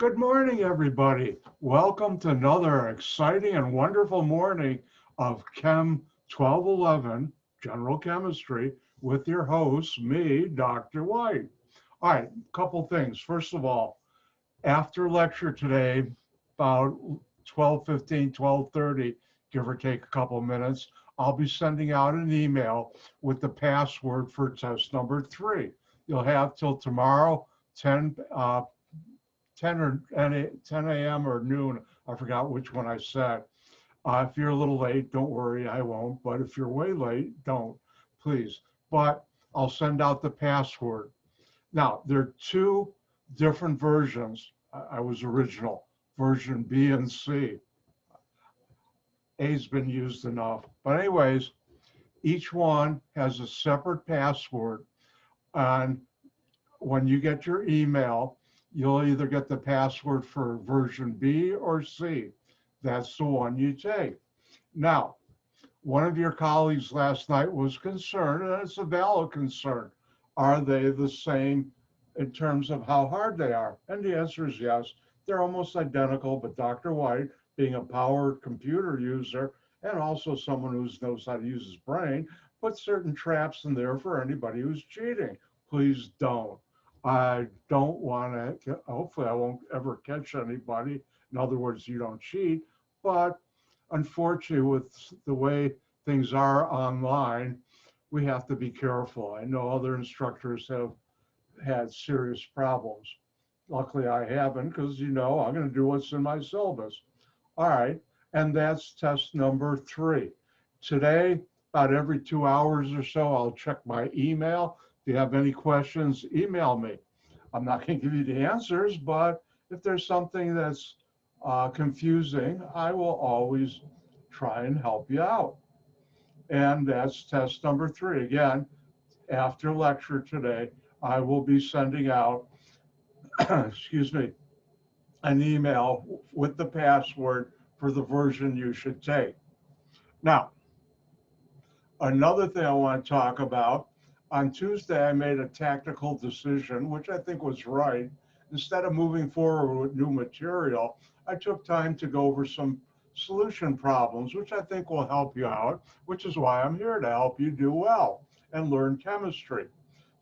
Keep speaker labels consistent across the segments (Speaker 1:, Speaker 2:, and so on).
Speaker 1: Good morning, everybody. Welcome to another exciting and wonderful morning of Chem 1211, General Chemistry, with your host, me, Dr. White. All right, a couple things. First of all, after lecture today, about 12:15, 12:30, give or take a couple minutes, I'll be sending out an email with the password for test number 3. You'll have till tomorrow, 10 or 10 a.m. or noon. I forgot which one I said. If you're a little late, don't worry, I won't. But if you're way late, don't, please. But I'll send out the password. Now, there are two different versions. I was original, version B and C. A's been used enough. But anyways, each one has a separate password. And when you get your email, you'll either get the password for version B or C. That's the one you take. Now, one of your colleagues last night was concerned, and it's a valid concern. Are they the same in terms of how hard they are? And the answer is yes. They're almost identical, but Dr. White, being a power computer user and also someone who knows how to use his brain, put certain traps in there for anybody who's cheating. Please don't. I don't want to, hopefully I won't ever catch anybody. In other words, you don't cheat, but unfortunately with the way things are online, we have to be careful. I know other instructors have had serious problems. Luckily I haven't, because I'm going to do what's in my syllabus. All right, and that's test number 3. Today, about every 2 hours or so, I'll check my email. If you have any questions, email me. I'm not going to give you the answers, but if there's something that's confusing, I will always try and help you out. And that's test number 3. Again, after lecture today, I will be sending out, excuse me, an email with the password for the version you should take. Now, another thing I want to talk about, on Tuesday, I made a tactical decision, which I think was right. Instead of moving forward with new material, I took time to go over some solution problems, which I think will help you out, which is why I'm here to help you do well and learn chemistry.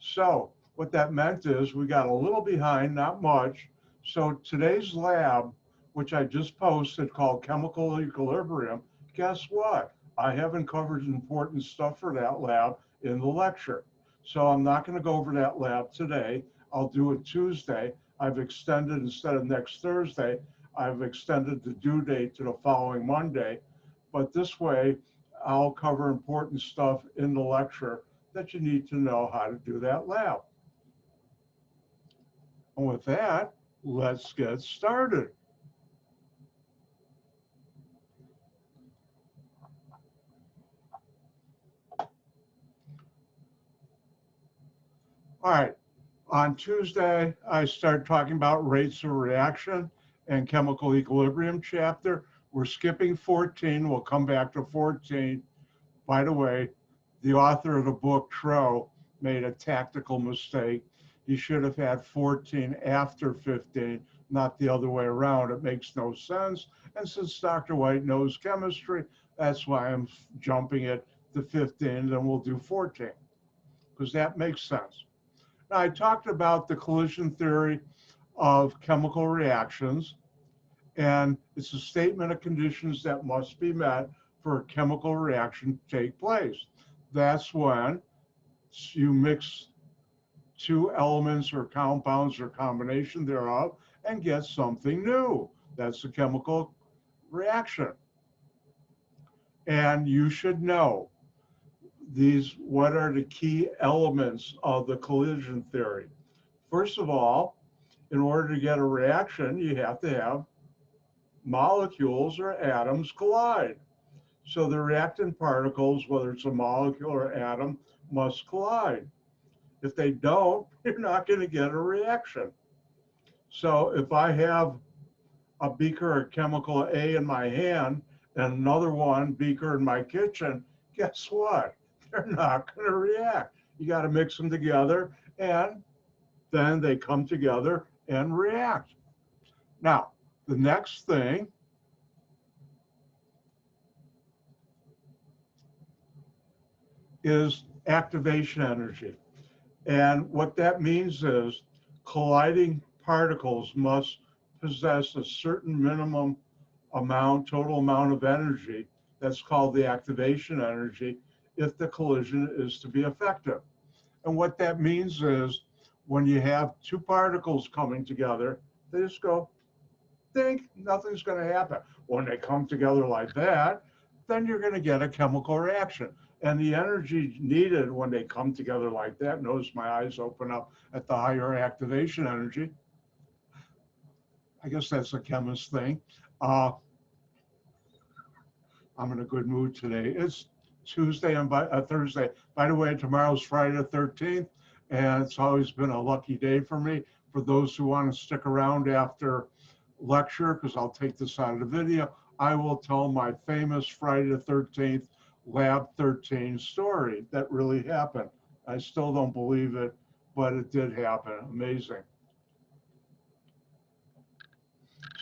Speaker 1: So what that meant is we got a little behind, not much. So today's lab, which I just posted called Chemical Equilibrium, guess what? I haven't covered important stuff for that lab in the lecture. So I'm not going to go over that lab today. I'll do it Tuesday. I've extended, instead of next Thursday, I've extended the due date to the following Monday. But this way, I'll cover important stuff in the lecture that you need to know how to do that lab. And with that, let's get started. All right, on Tuesday, I started talking about rates of reaction and chemical equilibrium chapter. We're skipping 14, we'll come back to 14. By the way, the author of the book, Tro, made a tactical mistake. He should have had 14 after 15, not the other way around. It makes no sense. And since Dr. White knows chemistry, that's why I'm jumping it to 15, then we'll do 14, because that makes sense. Now, I talked about the collision theory of chemical reactions, and it's a statement of conditions that must be met for a chemical reaction to take place. That's when you mix two elements or compounds or combination thereof and get something new. That's a chemical reaction. And you should know what are the key elements of the collision theory. First of all, in order to get a reaction, you have to have molecules or atoms collide. So the reactant particles, whether it's a molecule or atom, must collide. If they don't, you're not going to get a reaction. So if I have a beaker of chemical A in my hand and another beaker in my kitchen, guess what? They're not going to react. You got to mix them together, and then they come together and react. Now, the next thing is activation energy. And what that means is colliding particles must possess a certain minimum amount, total amount of energy. That's called the activation energy if the collision is to be effective. And what that means is when you have two particles coming together, they just go, think nothing's going to happen. When they come together like that, then you're going to get a chemical reaction. And the energy needed when they come together like that, notice my eyes open up at the higher activation energy. I guess that's a chemist thing. I'm in a good mood today. It's Tuesday and Thursday. By the way, tomorrow's Friday the 13th, and it's always been a lucky day for me. For those who want to stick around after lecture, because I'll take this out of the video, I will tell my famous Friday the 13th Lab 13 story that really happened. I still don't believe it, but it did happen. Amazing.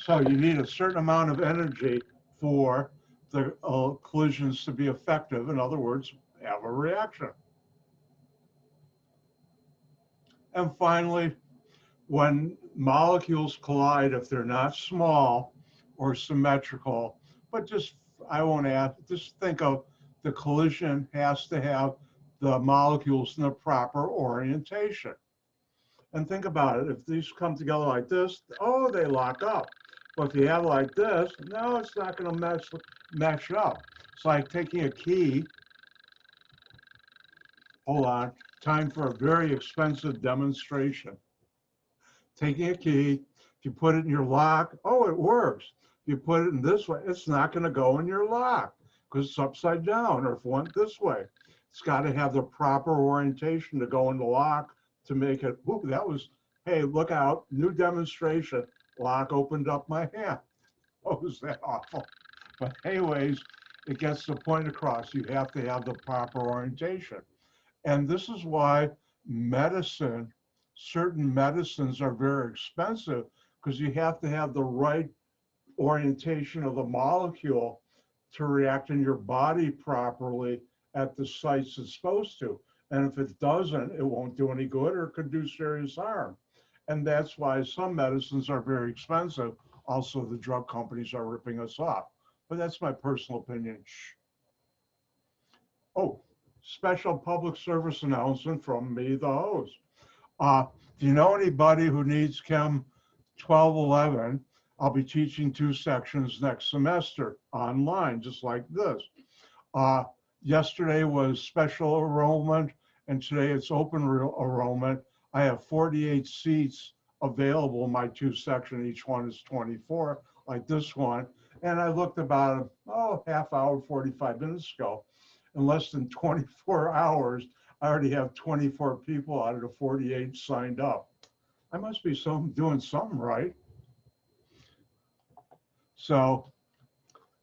Speaker 1: So you need a certain amount of energy for the collisions to be effective. In other words, have a reaction. And finally, when molecules collide, if they're not small or symmetrical, but just, I won't add, just think of the collision has to have the molecules in the proper orientation. And think about it, if these come together like this, oh, they lock up. But if you have it like this, no, it's not going to match up. It's like taking a key. Hold on, time for a very expensive demonstration. Taking a key, if you put it in your lock, oh, it works. If you put it in this way, it's not going to go in your lock because it's upside down, or if it went this way. It's got to have the proper orientation to go in the lock to make it, ooh, that was, hey, look out, new demonstration. Lock opened up my hand. Oh, was that awful? But anyways, it gets the point across. You have to have the proper orientation. And this is why medicine, certain medicines are very expensive, because you have to have the right orientation of the molecule to react in your body properly at the sites it's supposed to. And if it doesn't, it won't do any good or it could do serious harm. And that's why some medicines are very expensive. Also, the drug companies are ripping us off. But that's my personal opinion. Shh. Oh, special public service announcement from me, the host. Do you know anybody who needs Chem 1211? I'll be teaching 2 sections next semester online, just like this. Yesterday was special enrollment, and today it's open enrollment. I have 48 seats available in my 2 sections. Each one is 24, like this one. And I looked about, half hour, 45 minutes ago. In less than 24 hours, I already have 24 people out of the 48 signed up. I must be doing something right. So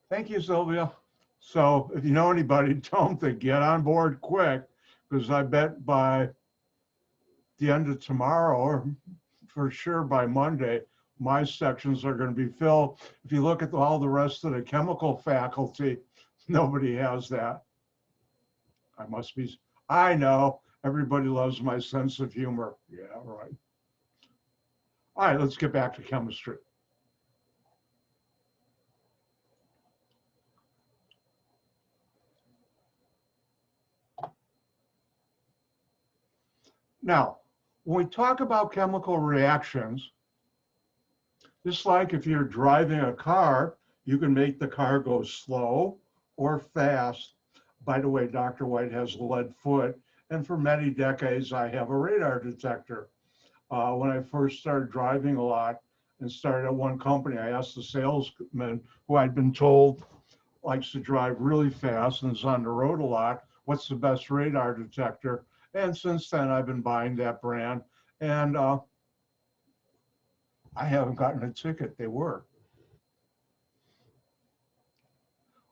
Speaker 1: thank you, Sylvia. So if you know anybody, tell them to get on board quick, because I bet by the end of tomorrow, or for sure by Monday, my sections are going to be filled. If you look at all the rest of the chemical faculty, nobody has that. I know, everybody loves my sense of humor. Yeah, right. All right, let's get back to chemistry. Now, when we talk about chemical reactions, just like if you're driving a car, you can make the car go slow or fast. By the way, Dr. White has a lead foot, and for many decades, I have a radar detector. When I first started driving a lot and started at one company, I asked the salesman, who I'd been told likes to drive really fast and is on the road a lot, what's the best radar detector? And since then, I've been buying that brand, and I haven't gotten a ticket. They work.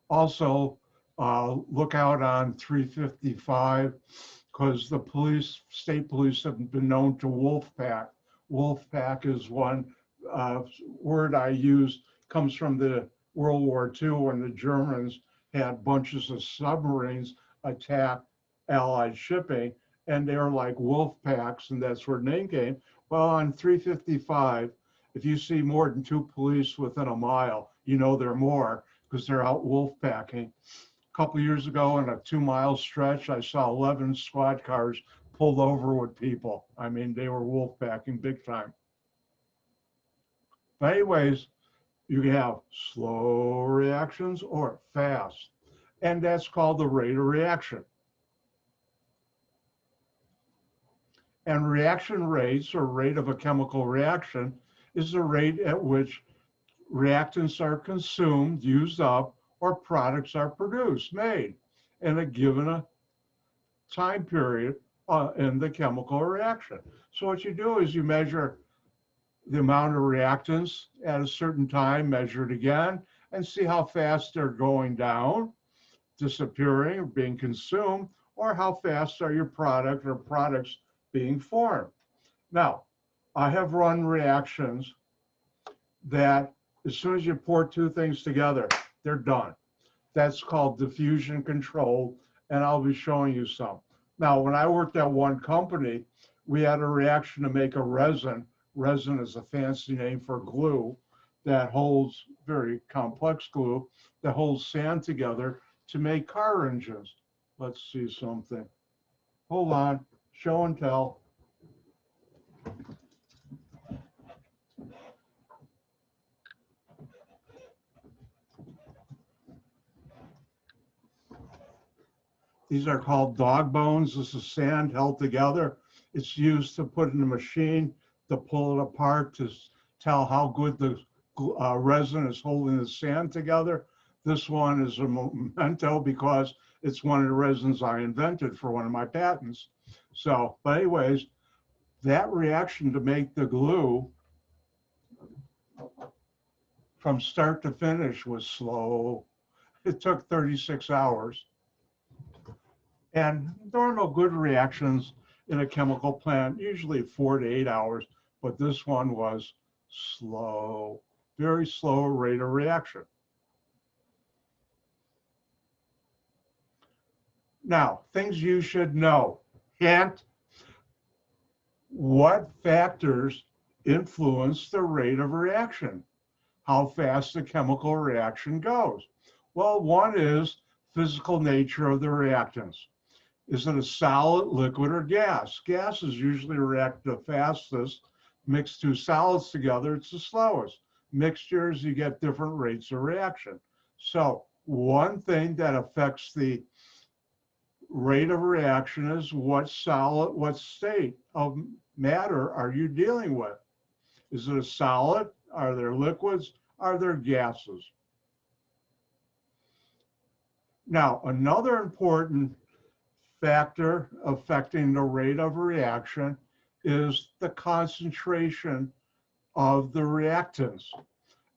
Speaker 1: Also, look out on 355, because the state police have been known to wolf pack. Wolf pack is one word I use comes from the World War II when the Germans had bunches of submarines attack Allied shipping, and they're like wolf packs, and that's where the name came. Well, on 355, if you see more than 2 police within a mile, you know they're more because they're out wolf packing. A couple of years ago, in a 2-mile stretch, I saw 11 squad cars pulled over with people. I mean, they were wolf packing big time. But anyways, you can have slow reactions or fast, and that's called the rate of reaction. And reaction rates, or rate of a chemical reaction, is the rate at which reactants are consumed, used up, or products are produced, made in a given time period in the chemical reaction. So what you do is you measure the amount of reactants at a certain time, measure it again, and see how fast they're going down, disappearing, or being consumed, or how fast are your product or products being formed. Now, I have run reactions that as soon as you pour 2 things together, they're done. That's called diffusion control, and I'll be showing you some. Now, when I worked at one company, we had a reaction to make a resin. Resin is a fancy name for glue that holds, very complex glue, that holds sand together to make car engines. Let's see something. Hold on, show and tell. These are called dog bones. This is sand held together. It's used to put in a machine to pull it apart to tell how good the resin is holding the sand together. This one is a memento because it's one of the resins I invented for one of my patents. So, but anyways, that reaction to make the glue from start to finish was slow. It took 36 hours. And normal good reactions in a chemical plant, usually 4 to 8 hours, but this one was slow, very slow rate of reaction. Now, things you should know. Hint, what factors influence the rate of reaction? How fast the chemical reaction goes? Well, one is physical nature of the reactants. Is it a solid, liquid, or gas? Gases usually react the fastest. Mix 2 solids together, it's the slowest. Mixtures, you get different rates of reaction. So one thing that affects the rate of reaction is what state of matter are you dealing with? Is it a solid? Are there liquids? Are there gases? Now, another important factor affecting the rate of reaction is the concentration of the reactants.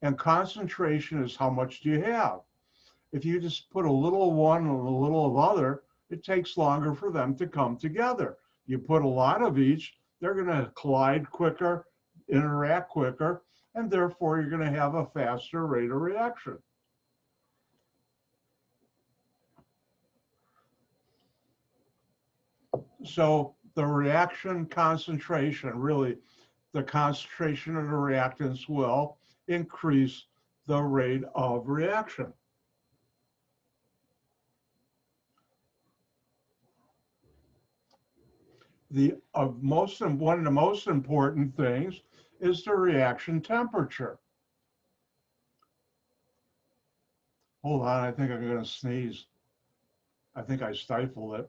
Speaker 1: And concentration is how much do you have? If you just put a little of one and a little of other, it takes longer for them to come together. You put a lot of each, they're going to collide quicker, interact quicker, and therefore you're going to have a faster rate of reaction. So the reaction concentration, really the concentration of the reactants will increase the rate of reaction. One of the most important things is the reaction temperature. Hold on, I think I'm going to sneeze. I think I stifled it.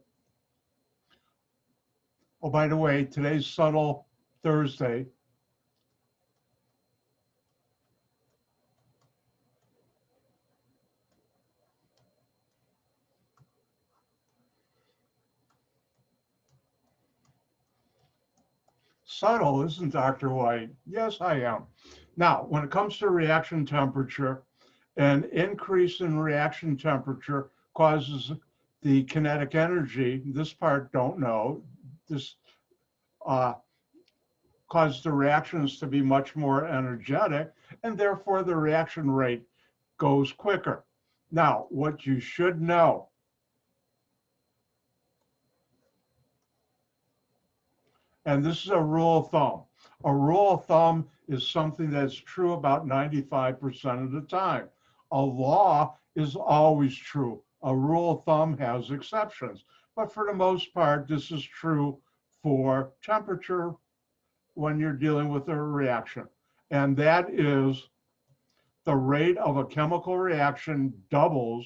Speaker 1: Oh, by the way, today's Subtle Thursday. Subtle, isn't Dr. White? Yes, I am. Now, when it comes to reaction temperature, an increase in reaction temperature causes the kinetic energy. This part don't know. This cause the reactions to be much more energetic, and therefore the reaction rate goes quicker. Now, what you should know, and this is a rule of thumb. A rule of thumb is something that's true about 95% of the time. A law is always true. A rule of thumb has exceptions, but for the most part, this is true for temperature when you're dealing with a reaction. And that is the rate of a chemical reaction doubles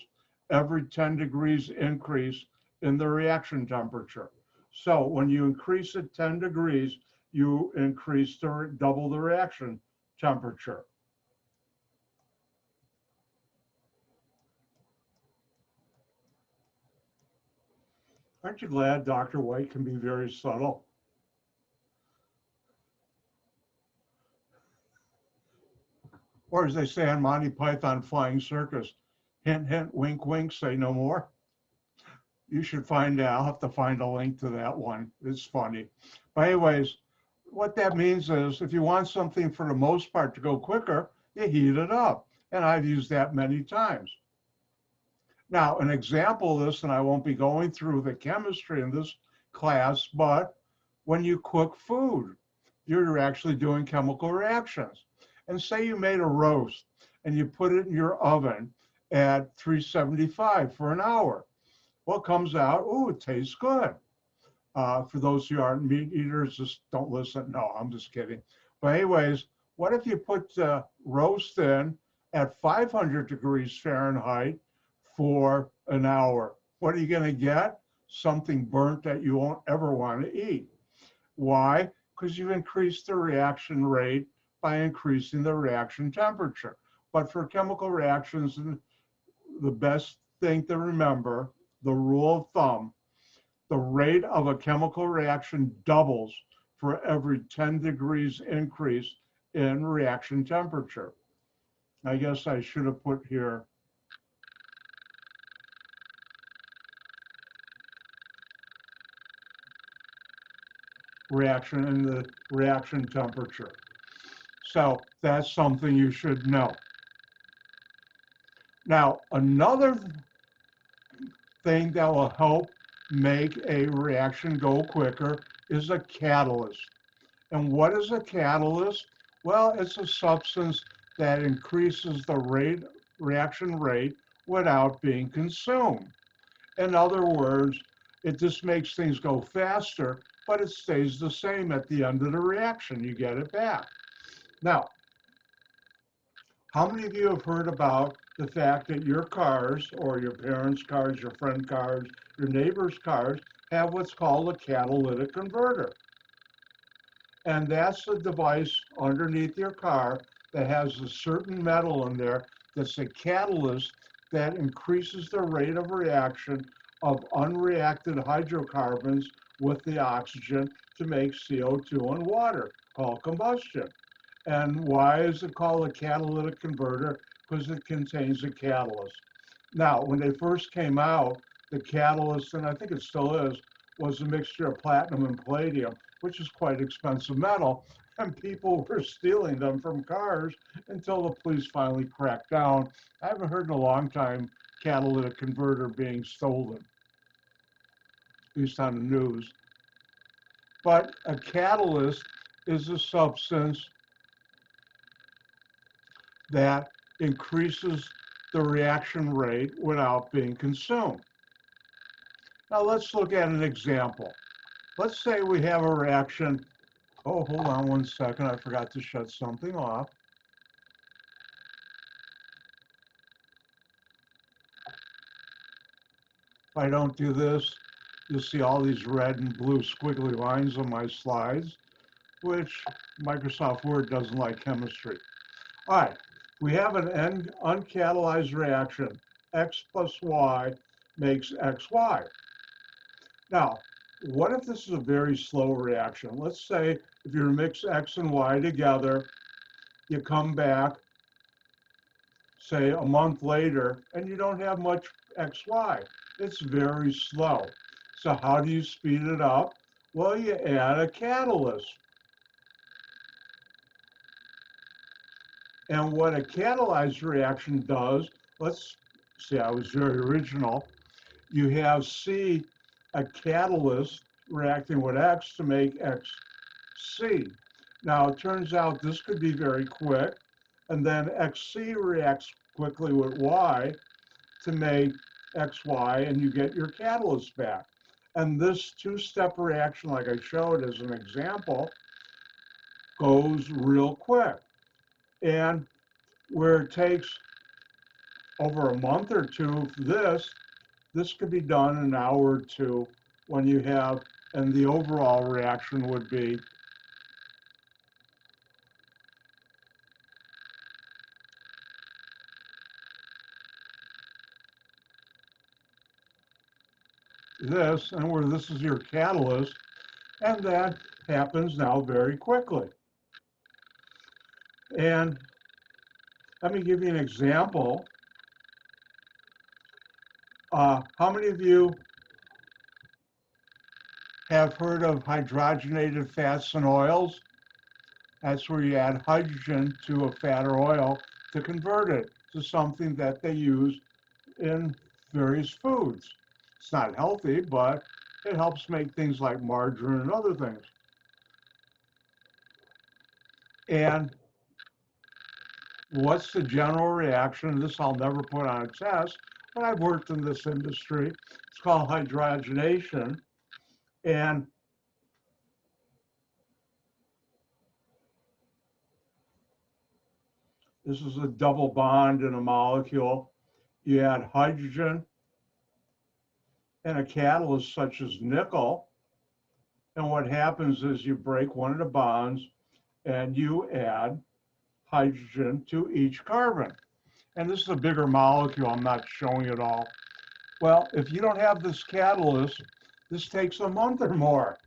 Speaker 1: every 10 degrees increase in the reaction temperature. So when you increase it 10 degrees, you increase double the reaction temperature. Aren't you glad Dr. White can be very subtle? Or as they say on Monty Python Flying Circus, hint, hint, wink, wink, say no more. You should find out. I'll have to find a link to that one. It's funny. But anyways, what that means is if you want something for the most part to go quicker, you heat it up. And I've used that many times. Now, an example of this, and I won't be going through the chemistry in this class, but when you cook food, you're actually doing chemical reactions. And say you made a roast and you put it in your oven at 375 for an hour. What comes out? Oh, it tastes good. For those who aren't meat eaters, just don't listen. No, I'm just kidding. But anyways, what if you put roast in at 500 degrees Fahrenheit for an hour? What are you going to get? Something burnt that you won't ever want to eat. Why? Because you've increased the reaction rate by increasing the reaction temperature. But for chemical reactions, the best thing to remember, the rule of thumb, the rate of a chemical reaction doubles for every 10 degrees increase in reaction temperature. I guess I should have put here reaction in the reaction temperature. So that's something you should know. Now, another thing that will help make a reaction go quicker is a catalyst. And what is a catalyst? Well, it's a substance that increases the reaction rate without being consumed. In other words, it just makes things go faster, but it stays the same at the end of the reaction. You get it back. Now, how many of you have heard about the fact that your cars or your parents' cars, your friend cars, your neighbor's cars have what's called a catalytic converter? And that's a device underneath your car that has a certain metal in there that's a catalyst that increases the rate of reaction of unreacted hydrocarbons with the oxygen to make CO2 and water, called combustion. And why is it called a catalytic converter? Because it contains a catalyst. Now, when they first came out, the catalyst, and I think it still is, was a mixture of platinum and palladium, which is quite expensive metal, and people were stealing them from cars until the police finally cracked down. I haven't heard in a long time catalytic converter being stolen, at least on the news. But a catalyst is a substance that increases the reaction rate without being consumed. Now let's look at an example. Let's say we have a reaction. Oh, hold on one second. I forgot to shut something off. If I don't do this, you'll see all these red and blue squiggly lines on my slides, which Microsoft Word doesn't like chemistry. All right, we have an uncatalyzed reaction. X plus Y makes XY. Now, what if this is a very slow reaction? Let's say if you mix X and Y together, you come back, say a month later, and you don't have much XY. It's very slow. So how do you speed it up? Well, you add a catalyst. And what a catalyzed reaction does, let's see, I was very original. You have C, a catalyst, reacting with X to make XC. Now, it turns out this could be very quick, and then XC reacts quickly with Y to make XY, and you get your catalyst back. And this two-step reaction, like I showed as an example, goes real quick. And where it takes over a month or two for this could be done in an hour or two when you have, and the overall reaction would be this, and where this is your catalyst, and that happens now very quickly. And let me give you an example. How many of you have heard of hydrogenated fats and oils? That's where you add hydrogen to a fat or oil to convert it to something that they use in various foods. It's not healthy, but it helps make things like margarine and other things. And what's the general reaction? This I'll never put on a test, but I've worked in this industry. It's called hydrogenation. And this is a double bond in a molecule. You add hydrogen and a catalyst such as nickel. And what happens is you break one of the bonds and you add hydrogen to each carbon. And this is a bigger molecule, I'm not showing it all. Well, if you don't have this catalyst, this takes a month or more.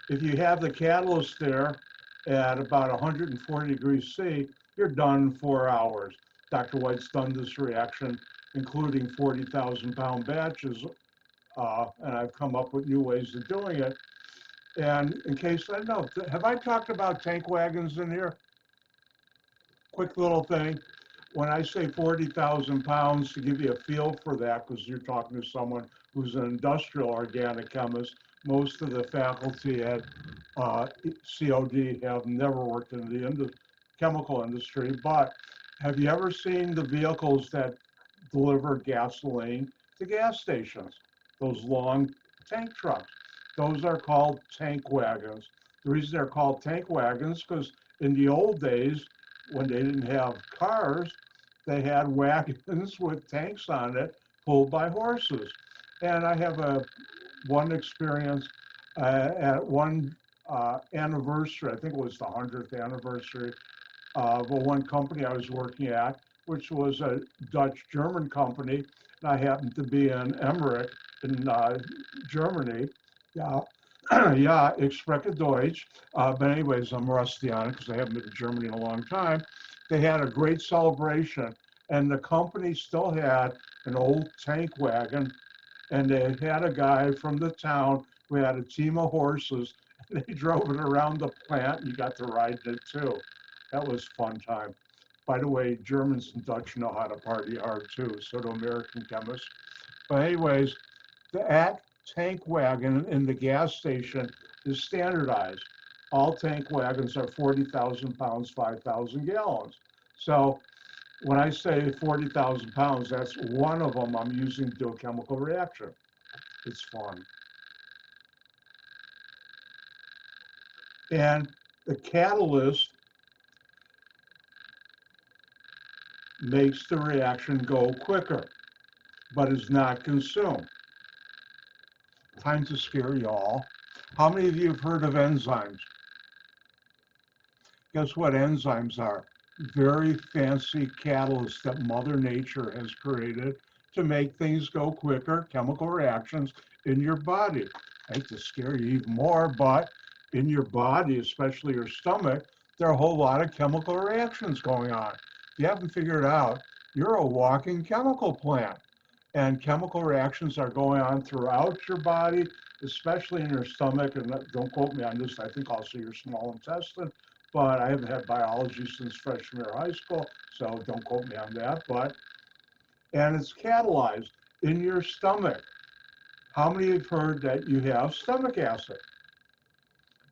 Speaker 1: If you have the catalyst there at about 140 degrees C, you're done in 4 hours. Dr. White's done this reaction, including 40,000 pound batches, and I've come up with new ways of doing it. And in case I know, have I talked about tank wagons in here? Quick little thing. When I say 40,000 pounds, to give you a feel for that, because you're talking to someone who's an industrial organic chemist, most of the faculty at COD have never worked in the chemical industry, but have you ever seen the vehicles that deliver gasoline to gas stations? Those long tank trucks. Those are called tank wagons. The reason they're called tank wagons because in the old days, when they didn't have cars, they had wagons with tanks on it pulled by horses. And I have one experience at one anniversary, I think it was the 100th anniversary of one company I was working at, which was a Dutch-German company. And I happened to be in Emmerich in Germany. Yeah, yeah, ich spreche Deutsch. But anyways, I'm rusty on it because I haven't been to Germany in a long time. They had a great celebration, and the company still had an old tank wagon, and they had a guy from the town who had a team of horses, and they drove it around the plant, and you got to ride it too. That was a fun time. By the way, Germans and Dutch know how to party hard too, so do American chemists. But anyways, that tank wagon in the gas station is standardized. All tank wagons are 40,000 pounds, 5,000 gallons. So when I say 40,000 pounds, that's one of them I'm using to do a chemical reaction. It's fun. And the catalyst makes the reaction go quicker, but is not consumed. Time to scare y'all. How many of you have heard of enzymes? Guess what enzymes are? Very fancy catalysts that Mother Nature has created to make things go quicker, chemical reactions in your body. I hate to scare you even more, but in your body, especially your stomach, there are a whole lot of chemical reactions going on. If you haven't figured it out, you're a walking chemical plant. And chemical reactions are going on throughout your body, especially in your stomach. And don't quote me on this, I think also your small intestine. but I haven't had biology since freshman year of high school, so don't quote me on that. And it's catalyzed in your stomach. How many have heard that you have stomach acid?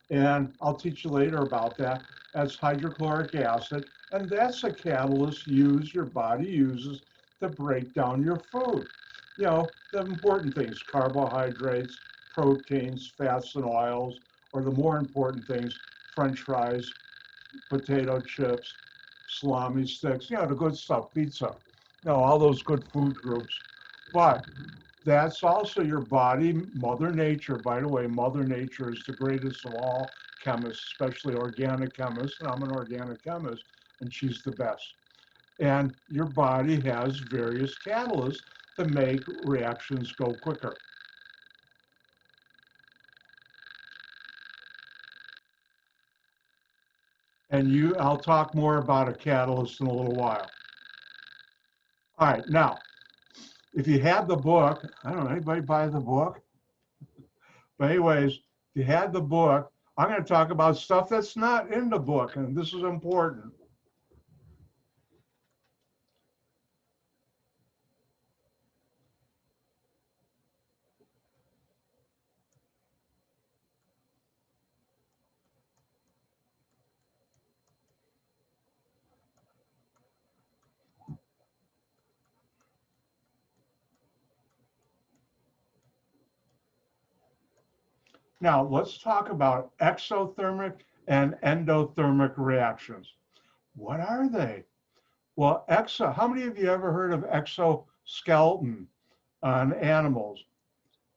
Speaker 1: And I'll teach you later about that. That's hydrochloric acid, and that's a catalyst your body uses to break down your food. You know, the important things, carbohydrates, proteins, fats and oils, or the more important things, French fries, potato chips, salami sticks, the good stuff, pizza, all those good food groups. But that's also your body, Mother Nature. By the way, Mother Nature is the greatest of all chemists, especially organic chemists, and I'm an organic chemist, and she's the best. And your body has various catalysts to make reactions go quicker. And I'll talk more about a catalyst in a little while. All right, now, if you had the book, I don't know, anybody buy the book? But anyways, if you had the book, I'm going to talk about stuff that's not in the book, and this is important. Now, let's talk about exothermic and endothermic reactions. What are they? Well, how many of you ever heard of exoskeleton on animals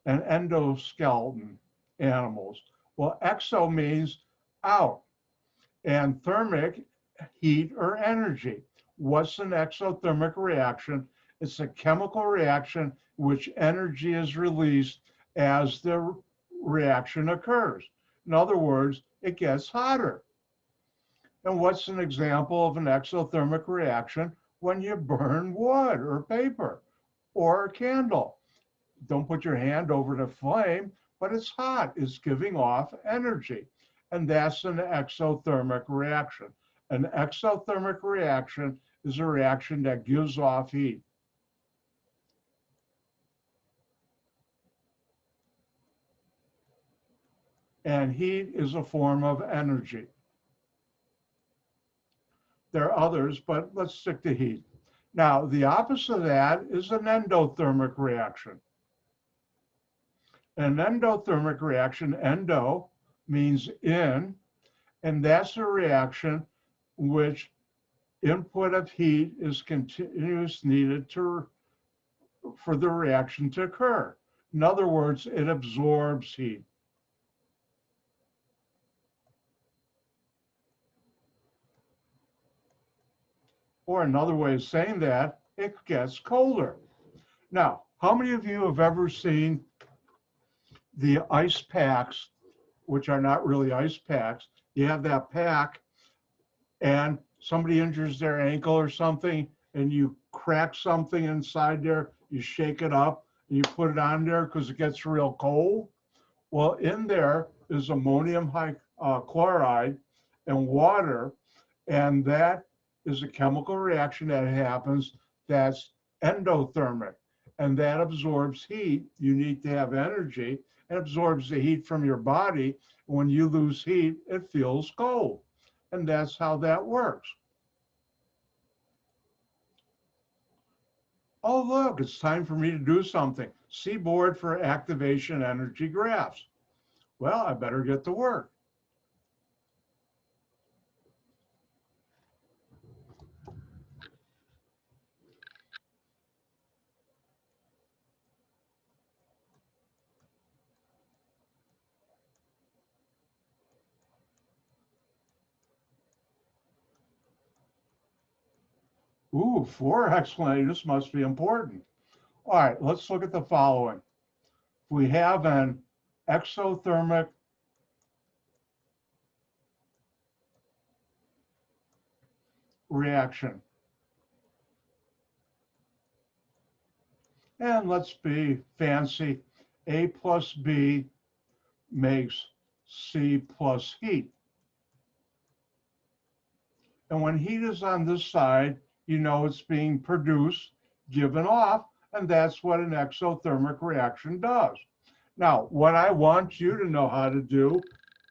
Speaker 1: and endoskeleton animals? Well, exo means out, and thermic, heat or energy. What's an exothermic reaction? It's a chemical reaction in which energy is released as the reaction occurs. In other words, it gets hotter. And what's an example of an exothermic reaction? When you burn wood or paper or a candle. Don't put your hand over the flame, but it's hot, it's giving off energy. And that's an exothermic reaction. An exothermic reaction is a reaction that gives off heat. And heat is a form of energy. There are others, but let's stick to heat. Now, the opposite of that is an endothermic reaction. An endothermic reaction, endo means in, and that's a reaction which input of heat is continuous needed for the reaction to occur. In other words, it absorbs heat. Or another way of saying that, it gets colder. Now, how many of you have ever seen the ice packs, which are not really ice packs? You have that pack and somebody injures their ankle or something, and you crack something inside there, you shake it up, and you put it on there because it gets real cold. Well, in there is ammonium chloride and water, and that is a chemical reaction that happens that's endothermic, and that absorbs heat. You need to have energy and absorbs the heat from your body. When you lose heat, it feels cold, and that's how that works. Oh, look, it's time for me to do something. See board for activation energy graphs. Well, I better get to work. Ooh, 4 explanations, this must be important. All right, let's look at the following. We have an exothermic reaction. And let's be fancy. A plus B makes C plus heat. And when heat is on this side, you know it's being produced, given off, and that's what an exothermic reaction does. Now, what I want you to know how to do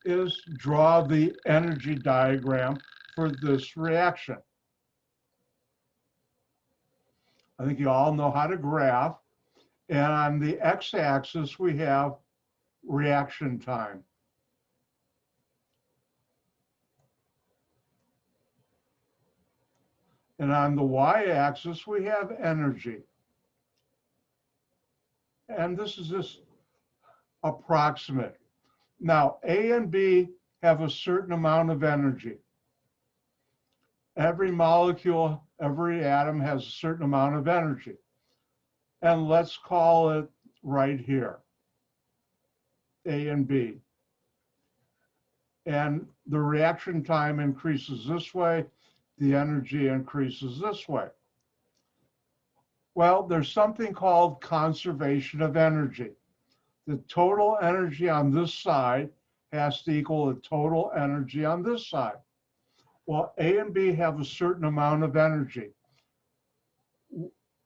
Speaker 1: is draw the energy diagram for this reaction. I think you all know how to graph. And on the x-axis, we have reaction time. And on the y-axis, we have energy. And this is just approximate. Now, A and B have a certain amount of energy. Every molecule, every atom has a certain amount of energy. And let's call it right here, A and B. And the reaction time increases this way, the energy increases this way. Well, there's something called conservation of energy. The total energy on this side has to equal the total energy on this side. Well, A and B have a certain amount of energy.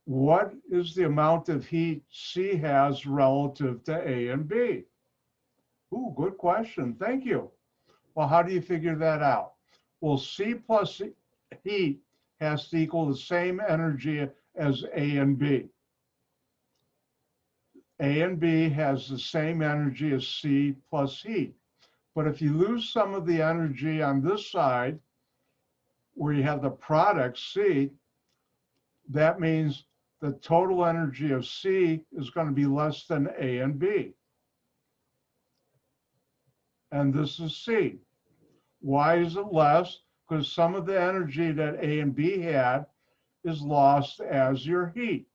Speaker 1: What is the amount of heat C has relative to A and B? Ooh, good question. Thank you. Well, how do you figure that out? Well, C plus heat has to equal the same energy as A and B. A and B has the same energy as C plus heat. But if you lose some of the energy on this side, where you have the product C, that means the total energy of C is going to be less than A and B. And this is C. Why is it less? Because some of the energy that A and B had is lost as your heat.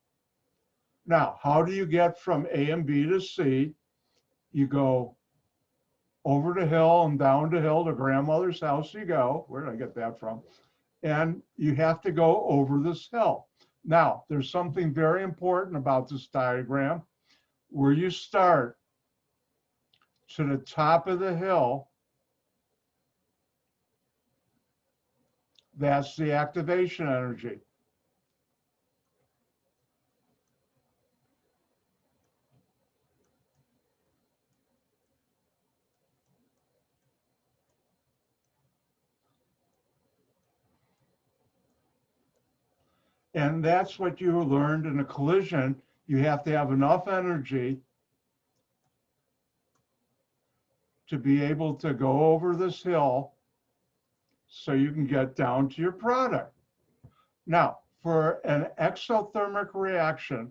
Speaker 1: Now, how do you get from A and B to C? You go over the hill and down the hill to grandmother's house you go. Where did I get that from? And you have to go over this hill. Now, there's something very important about this diagram. Where you start to the top of the hill, that's the activation energy. And that's what you learned in a collision. You have to have enough energy to be able to go over this hill so you can get down to your product. Now, for an exothermic reaction,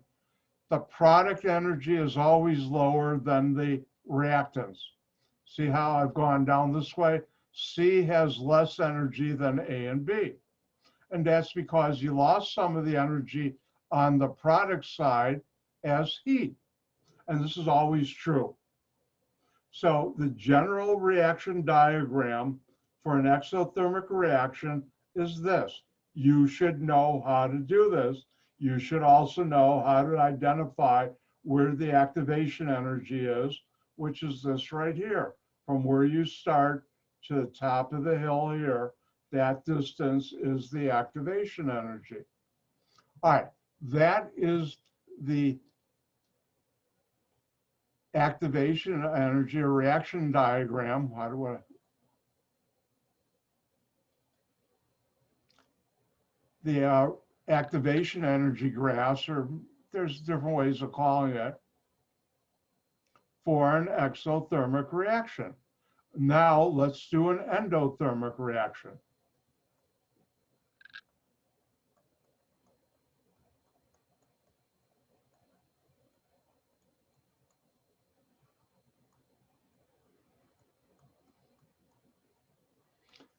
Speaker 1: the product energy is always lower than the reactants. See how I've gone down this way? C has less energy than A and B. And that's because you lost some of the energy on the product side as heat. And this is always true. So the general reaction diagram for an exothermic reaction is this. You should know how to do this. You should also know how to identify where the activation energy is, which is this right here. From where you start to the top of the hill here, that distance is the activation energy. All right, that is the activation energy or reaction diagram. How do I? The activation energy graphs, or there's different ways of calling it, for an exothermic reaction. Now let's do an endothermic reaction.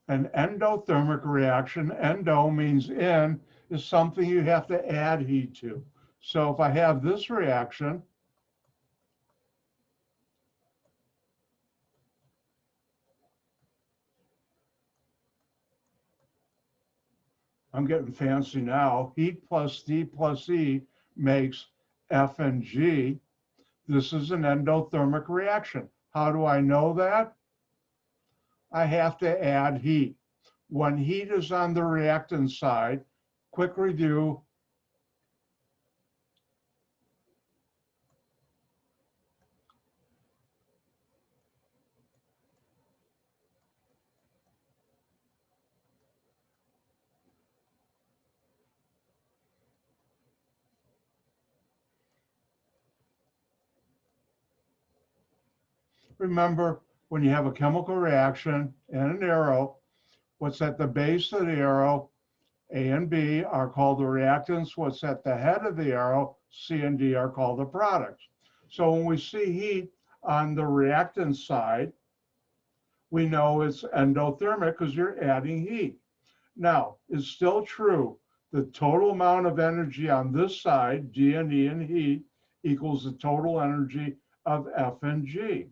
Speaker 1: An endothermic reaction, endo means in, is something you have to add heat to. So if I have this reaction, I'm getting fancy now, heat plus D plus E makes F and G. This is an endothermic reaction. How do I know that? I have to add heat. when heat is on the reactant side, quick review, remember when you have a chemical reaction and an arrow, what's at the base of the arrow, A and B, are called the reactants. What's at the head of the arrow, C and D, are called the products. So when we see heat on the reactant side, we know it's endothermic because you're adding heat. Now, it's still true. The total amount of energy on this side, D and E and heat, equals the total energy of F and G.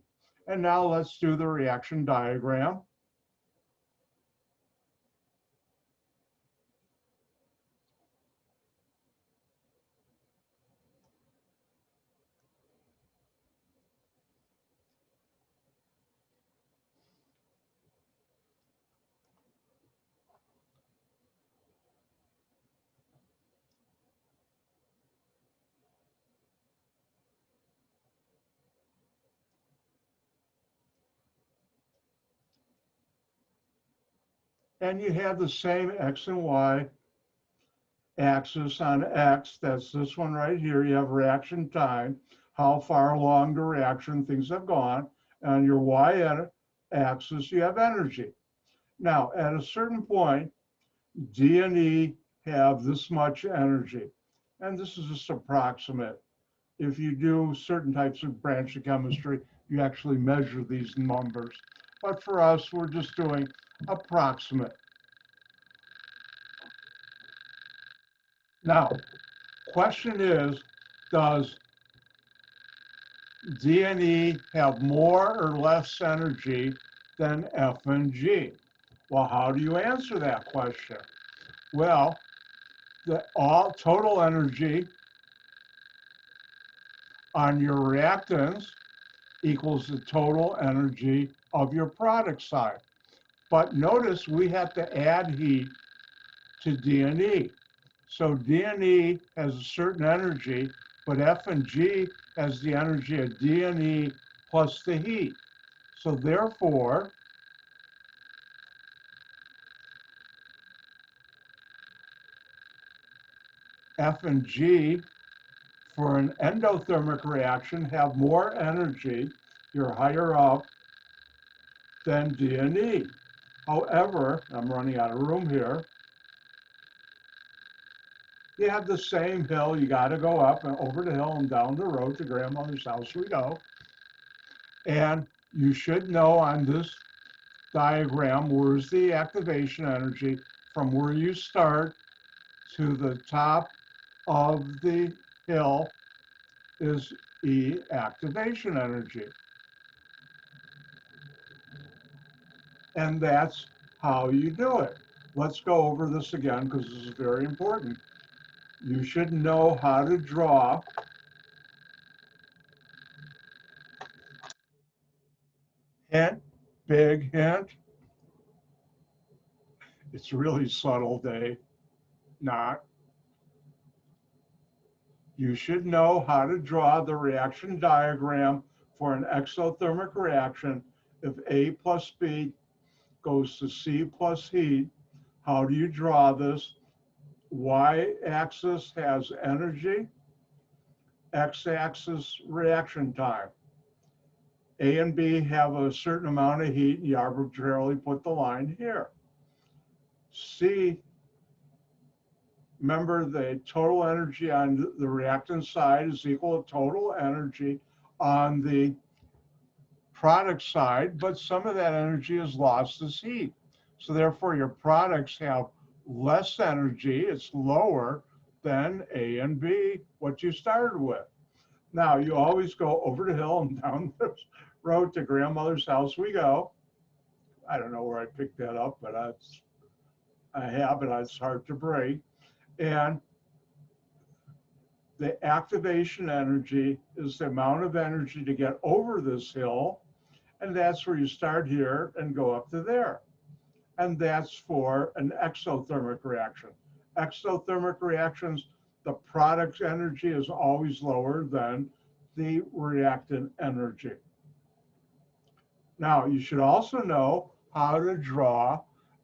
Speaker 1: And now let's do the reaction diagram. And you have the same X and Y axis on X, that's this one right here. You have reaction time, how far along the reaction things have gone. And on your Y axis, you have energy. Now, at a certain point, D and E have this much energy. And this is just approximate. If you do certain types of branch of chemistry, you actually measure these numbers. But for us, we're just doing approximate. Now, question is, does D and E have more or less energy than F and G? Well, how do you answer that question? Well, the all total energy on your reactants equals the total energy of your product side. But notice we have to add heat to D and E. So D and E has a certain energy, but F and G has the energy of D and E plus the heat. So therefore, F and G for an endothermic reaction have more energy, you're higher up, than D and E. However, I'm running out of room here. You have the same hill, you got to go up and over the hill and down the road to grandmother's house we go. And you should know on this diagram where's the activation energy from where you start to the top of the hill is E activation energy. And that's how you do it. Let's go over this again because this is very important. You should know how to draw hint, big hint. It's really subtle, Dave. Not. You should know how to draw the reaction diagram for an exothermic reaction. If A plus B goes to C plus heat, how do you draw this? Y-axis has energy, X-axis reaction time. A and B have a certain amount of heat, and you arbitrarily put the line here. C, remember the total energy on the reactant side is equal to total energy on the product side, but some of that energy is lost as heat. So therefore your products have less energy, it's lower than A and B, what you started with. Now you always go over the hill and down this road to grandmother's house we go. I don't know where I picked that up, but that's a habit it's hard to break. And the activation energy is the amount of energy to get over this hill. And that's where you start here and go up to there. and that's for an exothermic reaction. Exothermic reactions, the product's energy is always lower than the reactant energy. Now, you should also know how to draw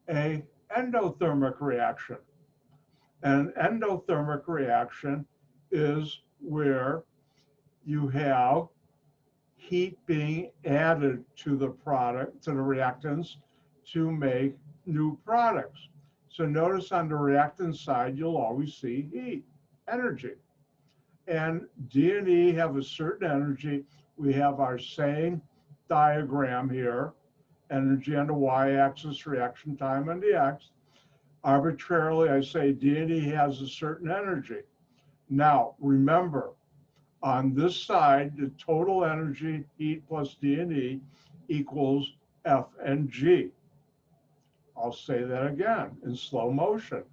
Speaker 1: an endothermic reaction. An endothermic reaction is where you have heat being added to the product, to the reactants, to make new products. So notice on the reactant side, you'll always see heat, energy. And D and E have a certain energy. We have our same diagram here, energy on the y-axis, reaction time on the x. Arbitrarily, I say D and E has a certain energy. Now, remember, on this side, the total energy, heat plus D and E, equals F and G. I'll say that again in slow motion.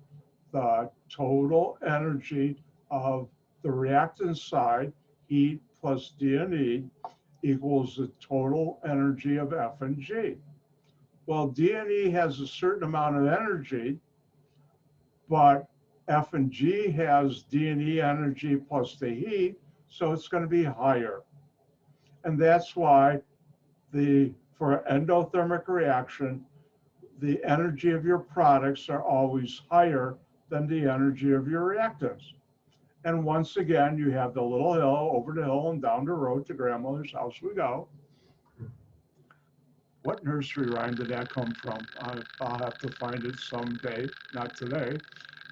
Speaker 1: The total energy of the reactant side, heat plus D and E, equals the total energy of F and G. Well, D and E has a certain amount of energy, but F and G has D and E energy plus the heat, so it's going to be higher. And that's why for an endothermic reaction, the energy of your products are always higher than the energy of your reactants. And once again, you have the little hill, over the hill and down the road to grandmother's house we go. What nursery rhyme did that come from? I'll have to find it someday, not today.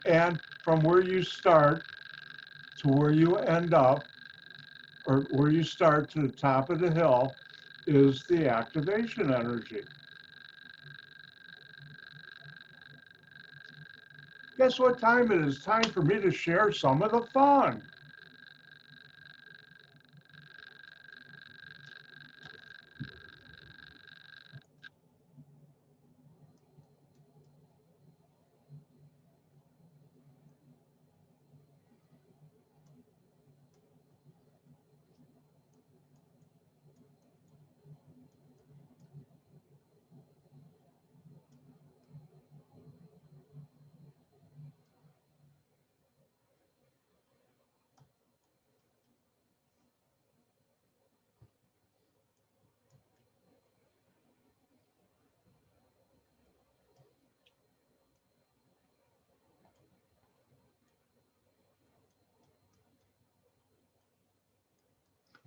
Speaker 1: And from where you start to where you end up, or where you start to the top of the hill, is the activation energy. Guess what time it is? Time for me to share some of the fun.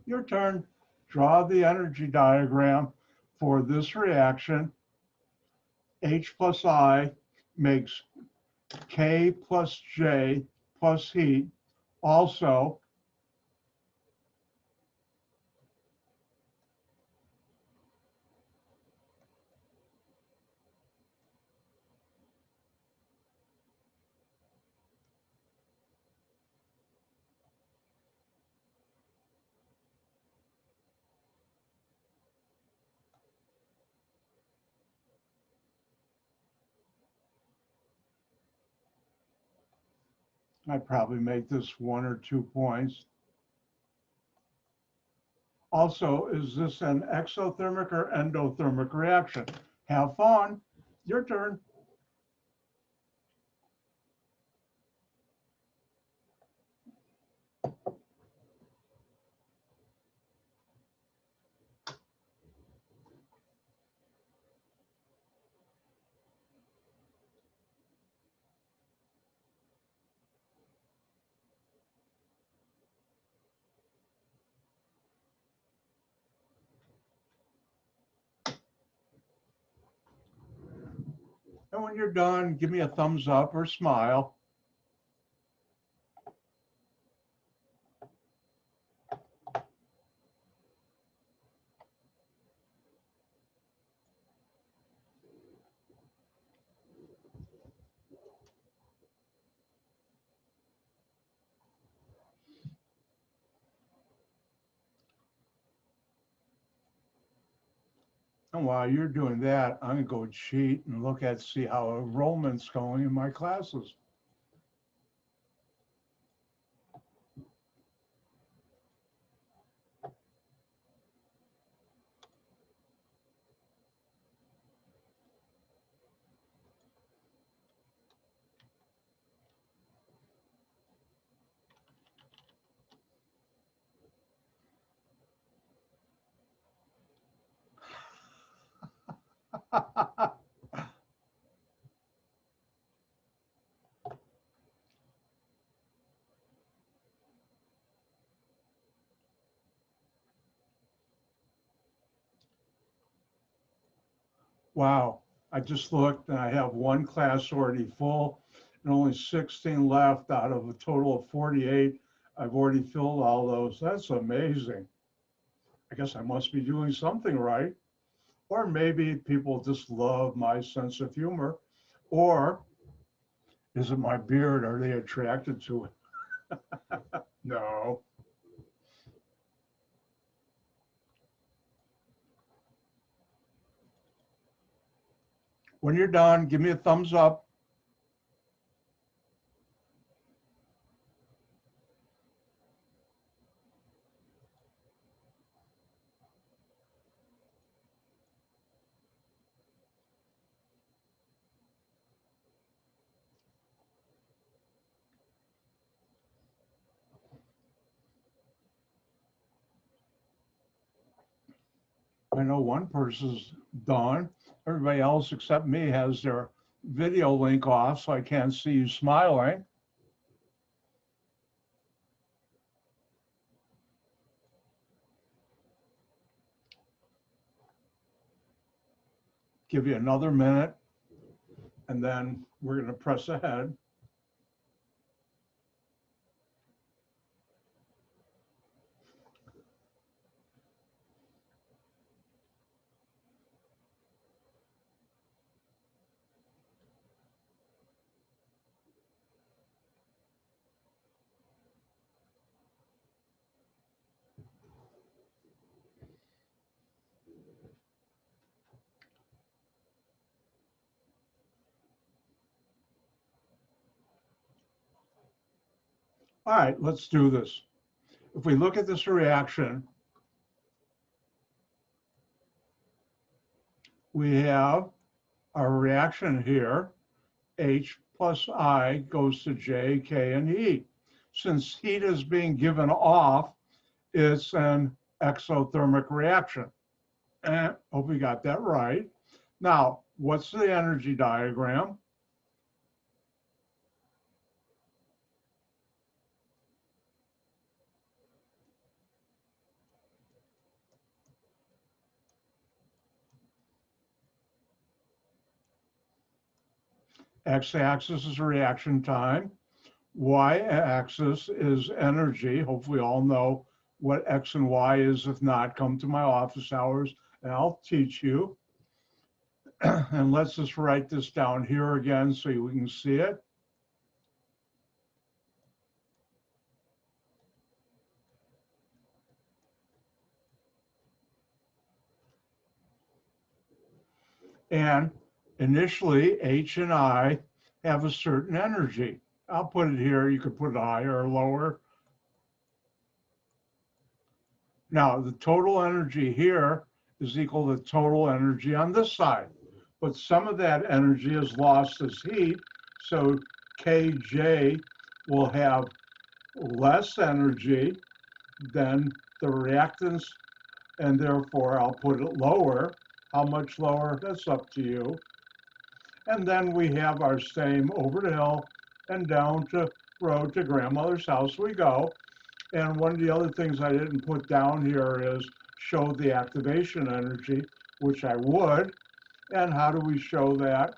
Speaker 1: Your turn. Draw the energy diagram for this reaction. H plus I makes K plus J plus heat. Also, I'd probably make this 1 or 2 points. Also, is this an exothermic or endothermic reaction? Have fun. Your turn. And when you're done, give me a thumbs up or smile. And while you're doing that, I'm gonna go cheat and look at, see how enrollment's going in my classes. Wow, I just looked and I have one class already full and only 16 left out of a total of 48. I've already filled all those. That's amazing. I guess I must be doing something right. Or maybe people just love my sense of humor. Or is it my beard? Are they attracted to it? No. When you're done, give me a thumbs up. I know one person's done. Everybody else except me has their video link off, so I can't see you smiling. Give you another minute, and then we're going to press ahead. All right, let's do this. If we look at this reaction, we have our reaction here. H plus I goes to J, K, and heat. Since heat is being given off, it's an exothermic reaction. And hope we got that right. Now, what's the energy diagram? X-axis is reaction time. Y-axis is energy. Hopefully all know what X and Y is. If not, come to my office hours and I'll teach you. And let's just write this down here again so we can see it. And initially, H and I have a certain energy. I'll put it here. You could put it higher or lower. Now, the total energy here is equal to total energy on this side. But some of that energy is lost as heat. So Kj will have less energy than the reactants, and therefore I'll put it lower. How much lower? That's up to you. And then we have our same over the hill and down to road to grandmother's house we go. And one of the other things I didn't put down here is show the activation energy, which I would. And how do we show that?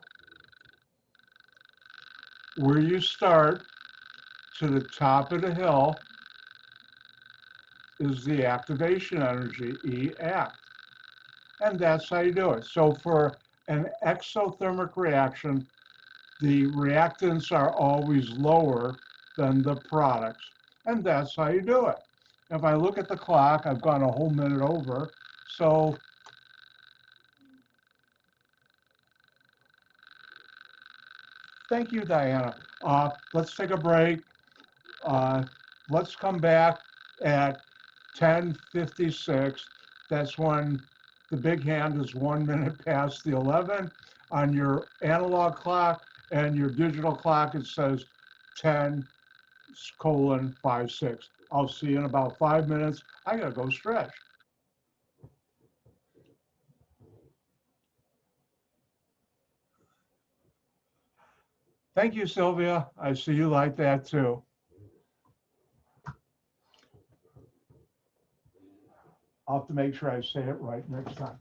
Speaker 1: Where you start to the top of the hill is the activation energy, E act. And that's how you do it. So for an exothermic reaction, the reactants are always lower than the products. And that's how you do it. If I look at the clock, I've gone a whole minute over. So thank you, Diana. Let's take a break. Let's come back at 10:56. That's when the big hand is 1 minute past the 11 on your analog clock, and your digital clock, it says 10:56. I'll see you in about 5 minutes. I gotta go stretch. Thank you, Sylvia. I see you like that too. I'll have to make sure I say it right next time.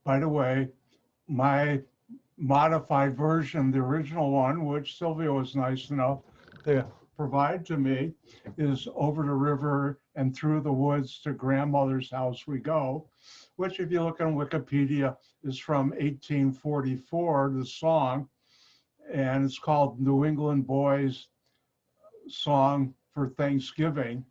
Speaker 1: By the way, my modified version, the original one, which Sylvia was nice enough to provide to me, is over the river and through the woods to grandmother's house we go, which if you look on Wikipedia is from 1844, the song, and it's called New England Boys Song for Thanksgiving.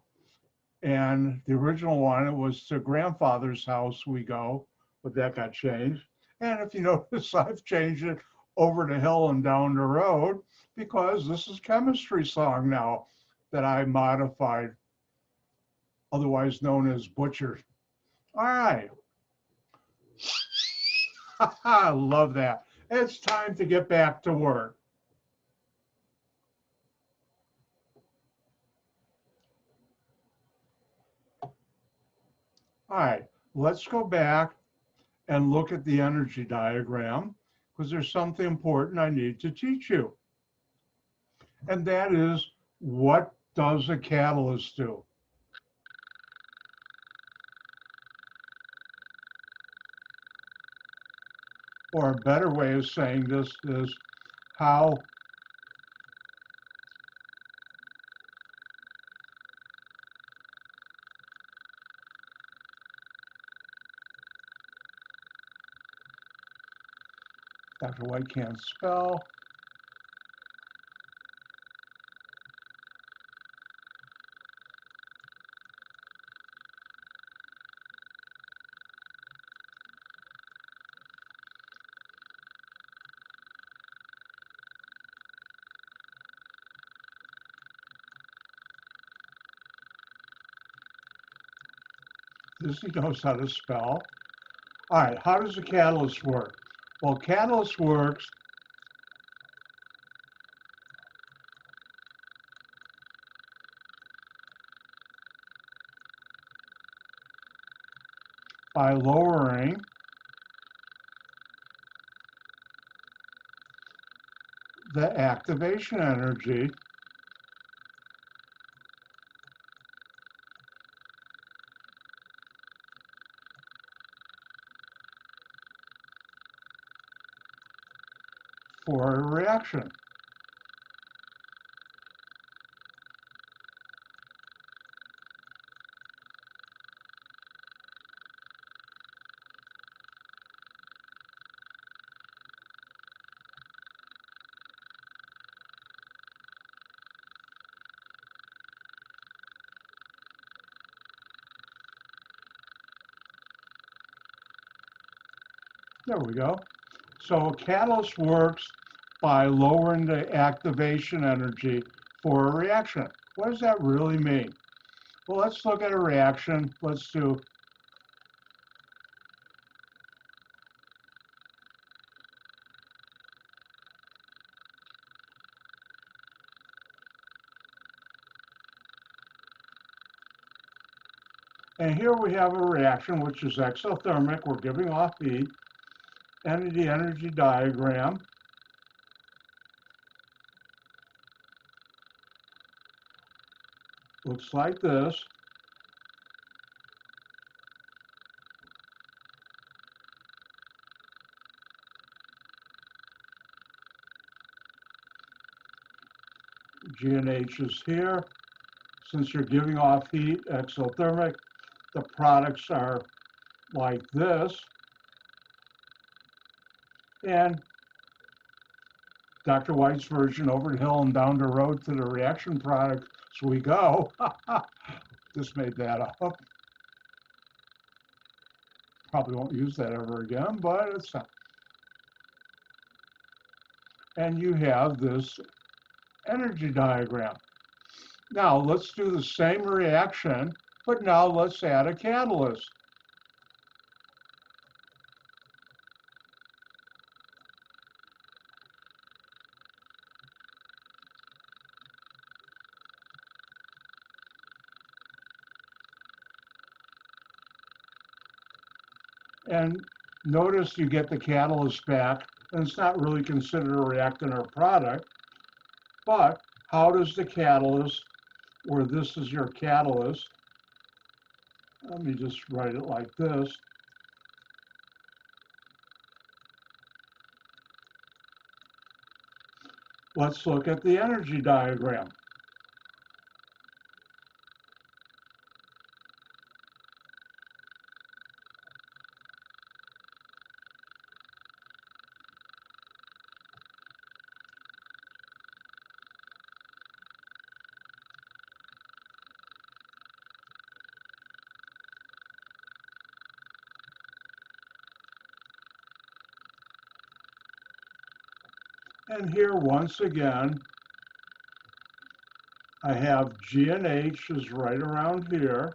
Speaker 1: And the original one, it was to grandfather's house we go, but that got changed. And if you notice, I've changed it over the hill and down the road because this is chemistry song now that I modified, otherwise known as butchered. All right. I love that. It's time to get back to work. All right, let's go back and look at the energy diagram because there's something important I need to teach you. And that is, what does a catalyst do? Or a better way of saying this is how Dr. White can't spell. This he knows how to spell. All right, how does a catalyst work? Well, catalyst works by lowering the activation energy for a reaction. There we go. So a catalyst works by lowering the activation energy for a reaction. What does that really mean? Well, let's look at a reaction. Let's do and here we have a reaction which is exothermic. We're giving off heat. And the energy diagram looks like this. G and H is here. Since you're giving off heat, exothermic, the products are like this. And Dr. White's version, over the hill and down the road to the reaction products we go. Just made that up. Probably won't use that ever again, but it's not. And you have this energy diagram. Now let's do the same reaction, but now let's add a catalyst. And notice you get the catalyst back, and it's not really considered a reactant or product, but how does the catalyst, where this is your catalyst, let me just write it like this. Let's look at the energy diagram. And here, once again, I have G and H is right around here.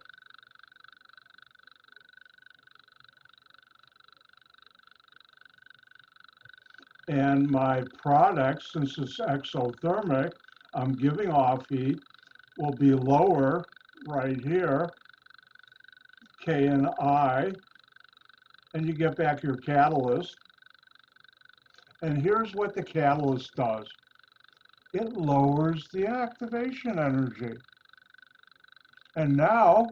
Speaker 1: And my product, since it's exothermic, I'm giving off heat, will be lower right here, K and I, and you get back your catalyst. And here's what the catalyst does. It lowers the activation energy. And now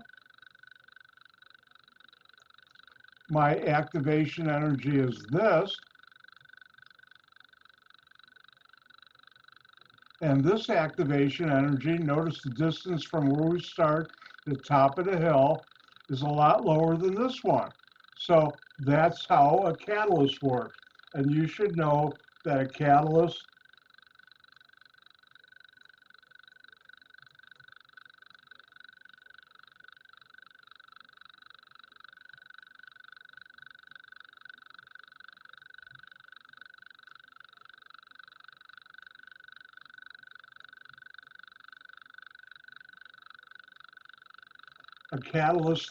Speaker 1: my activation energy is this. And this activation energy, notice the distance from where we start, the top of the hill, is a lot lower than this one. So that's how a catalyst works. And you should know that a catalyst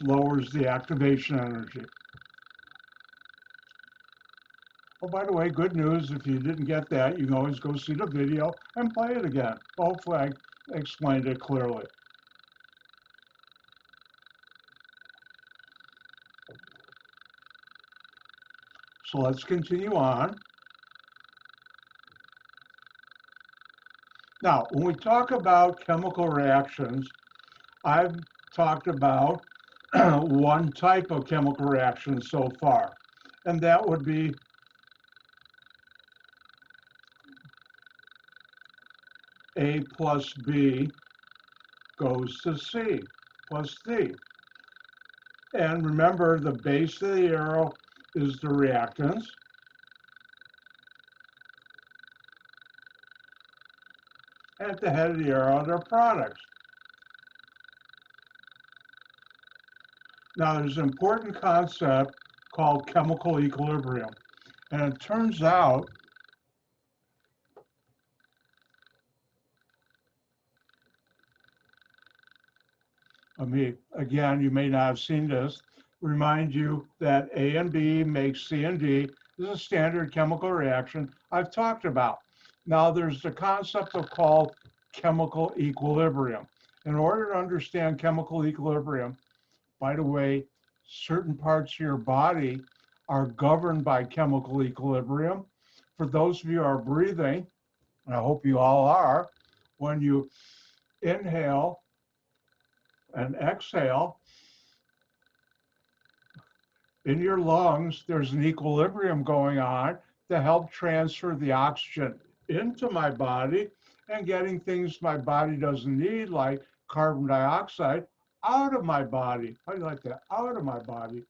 Speaker 1: lowers the activation energy. Oh, by the way, good news, if you didn't get that, you can always go see the video and play it again. Hopefully I explained it clearly. So let's continue on. Now, when we talk about chemical reactions, I've talked about one type of chemical reaction so far, and that would be A plus B goes to C plus D. And remember, the base of the arrow is the reactants. At the head of the arrow, they're products. Now, there's an important concept called chemical equilibrium. And it turns out again, you may not have seen this. Remind you that A and B makes C and D. This is a standard chemical reaction I've talked about. Now, there's the concept of called chemical equilibrium. In order to understand chemical equilibrium, by the way, certain parts of your body are governed by chemical equilibrium. For those of you who are breathing, and I hope you all are, when you inhale and exhale, in your lungs, there's an equilibrium going on to help transfer the oxygen into my body and getting things my body doesn't need, like carbon dioxide, out of my body. How do you like that? Out of my body.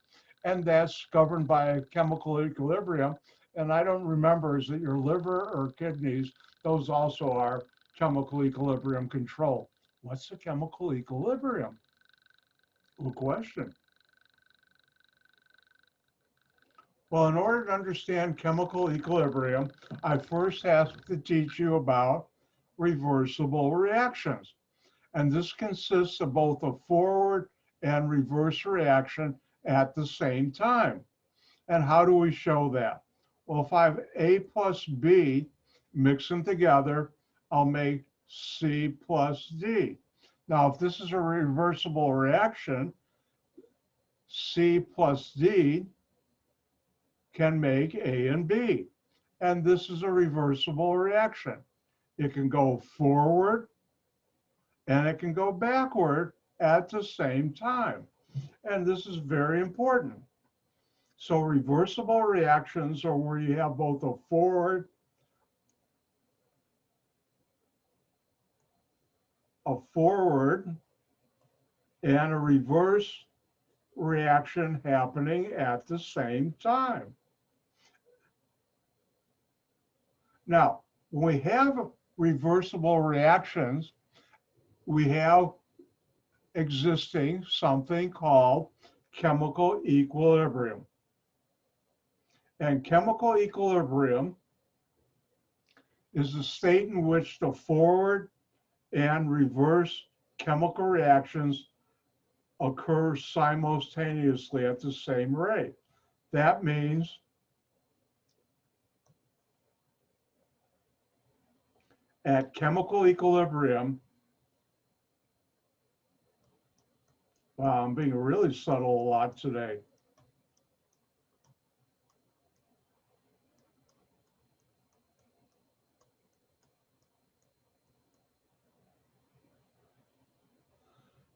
Speaker 1: And that's governed by a chemical equilibrium. And I don't remember, is it your liver or kidneys? Those also are chemical equilibrium control. What's the chemical equilibrium? Good question. Well, in order to understand chemical equilibrium, I first have to teach you about reversible reactions. And this consists of both a forward and reverse reaction at the same time. And how do we show that? Well, if I have A plus B, mix them together, I'll make C plus D. Now, if this is a reversible reaction, C plus D can make A and B. And this is a reversible reaction. It can go forward and it can go backward at the same time. And this is very important. So reversible reactions are where you have both a forward a forward and a reverse reaction happening at the same time. Now, when we have reversible reactions, we have existing something called chemical equilibrium. And chemical equilibrium is the state in which the forward and reverse chemical reactions occur simultaneously at the same rate. That means at chemical equilibrium, wow, I'm being really subtle a lot today.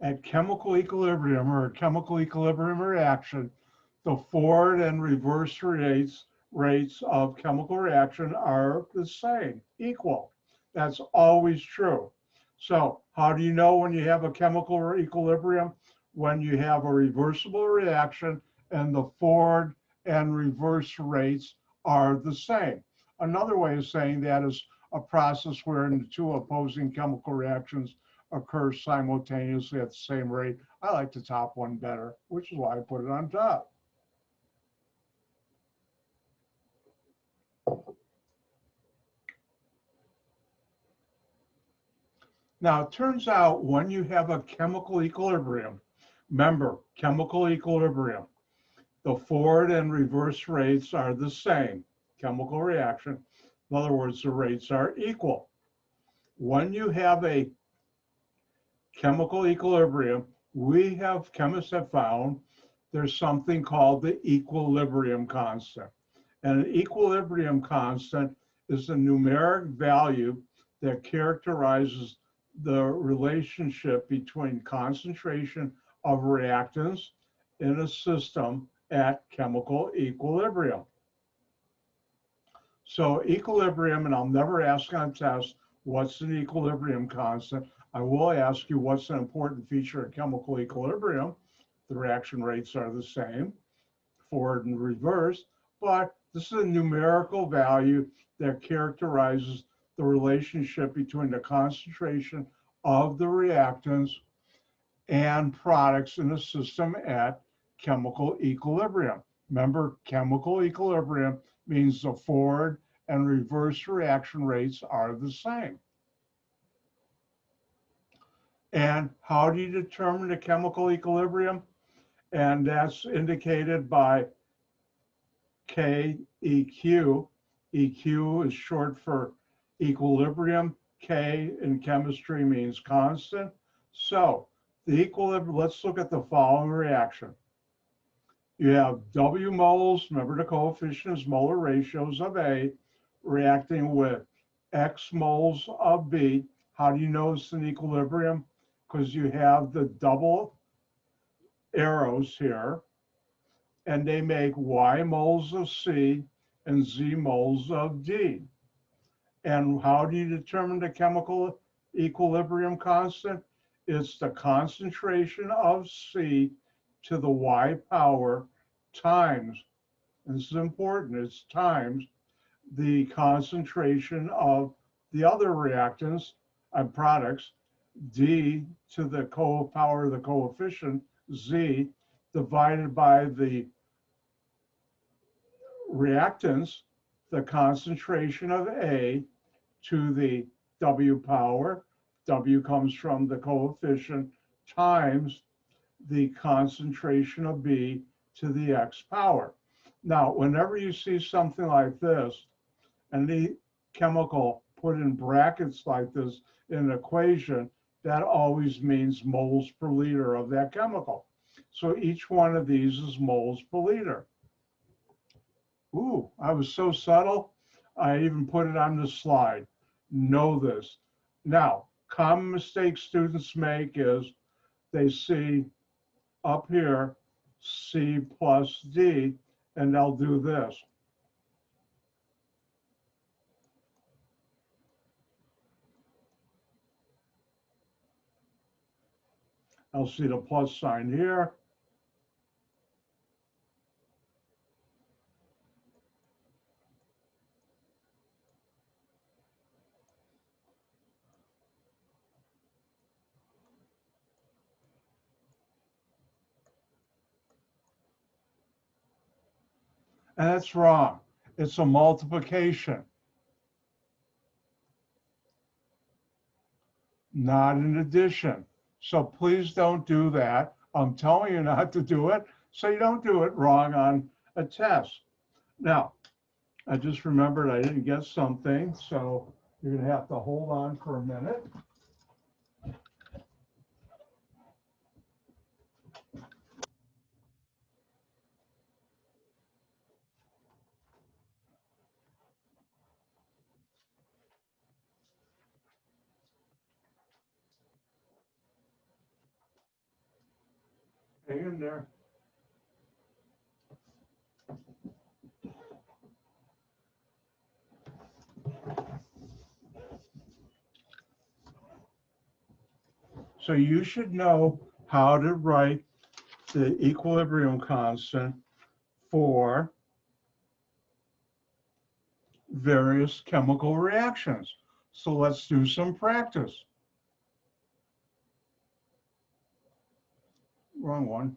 Speaker 1: At chemical equilibrium or chemical equilibrium reaction, the forward and reverse rates of chemical reaction are the same, equal. That's always true. So how do you know when you have a chemical equilibrium? When you have a reversible reaction and the forward and reverse rates are the same. Another way of saying that is a process wherein the two opposing chemical reactions occur simultaneously at the same rate. I like the top one better, which is why I put it on top. Now, it turns out when you have a chemical equilibrium, remember, chemical equilibrium, the forward and reverse rates are the same, chemical reaction. In other words, the rates are equal. When you have a chemical equilibrium, chemists have found there's something called the equilibrium constant. And an equilibrium constant is a numeric value that characterizes the relationship between concentration of reactants in a system at chemical equilibrium. So equilibrium, and I'll never ask on tests, what's an equilibrium constant? I will ask you what's an important feature of chemical equilibrium. The reaction rates are the same, forward and reverse, but this is a numerical value that characterizes the relationship between the concentration of the reactants and products in the system at chemical equilibrium. Remember, chemical equilibrium means the forward and reverse reaction rates are the same. And how do you determine the chemical equilibrium? And that's indicated by KEQ. EQ is short for equilibrium. K in chemistry means constant. So the equilibrium, let's look at the following reaction. You have W moles, remember the coefficient is molar ratios of A, reacting with X moles of B. How do you know it's an equilibrium? Because you have the double arrows here, and they make Y moles of C and Z moles of D. And how do you determine the chemical equilibrium constant? It's the concentration of C to the Y power times, and this is important, it's times the concentration of the other reactants and products, D to the power of the coefficient, Z, divided by the reactants, the concentration of A to the W power, W comes from the coefficient, times the concentration of B to the X power. Now, whenever you see something like this, any chemical put in brackets like this in an equation, that always means moles per liter of that chemical. So each one of these is moles per liter. Ooh, I was so subtle, I even put it on the slide. Know this. Now, common mistake students make is they see up here C plus D, and they'll do this. I'll see the plus sign here. And that's wrong. It's a multiplication, not an addition. So please don't do that. I'm telling you not to do it, so you don't do it wrong on a test. Now, I just remembered I didn't get something, so you're going to have to hold on for a minute. Hang in there. So you should know how to write the equilibrium constant for various chemical reactions. So let's do some practice. Wrong one.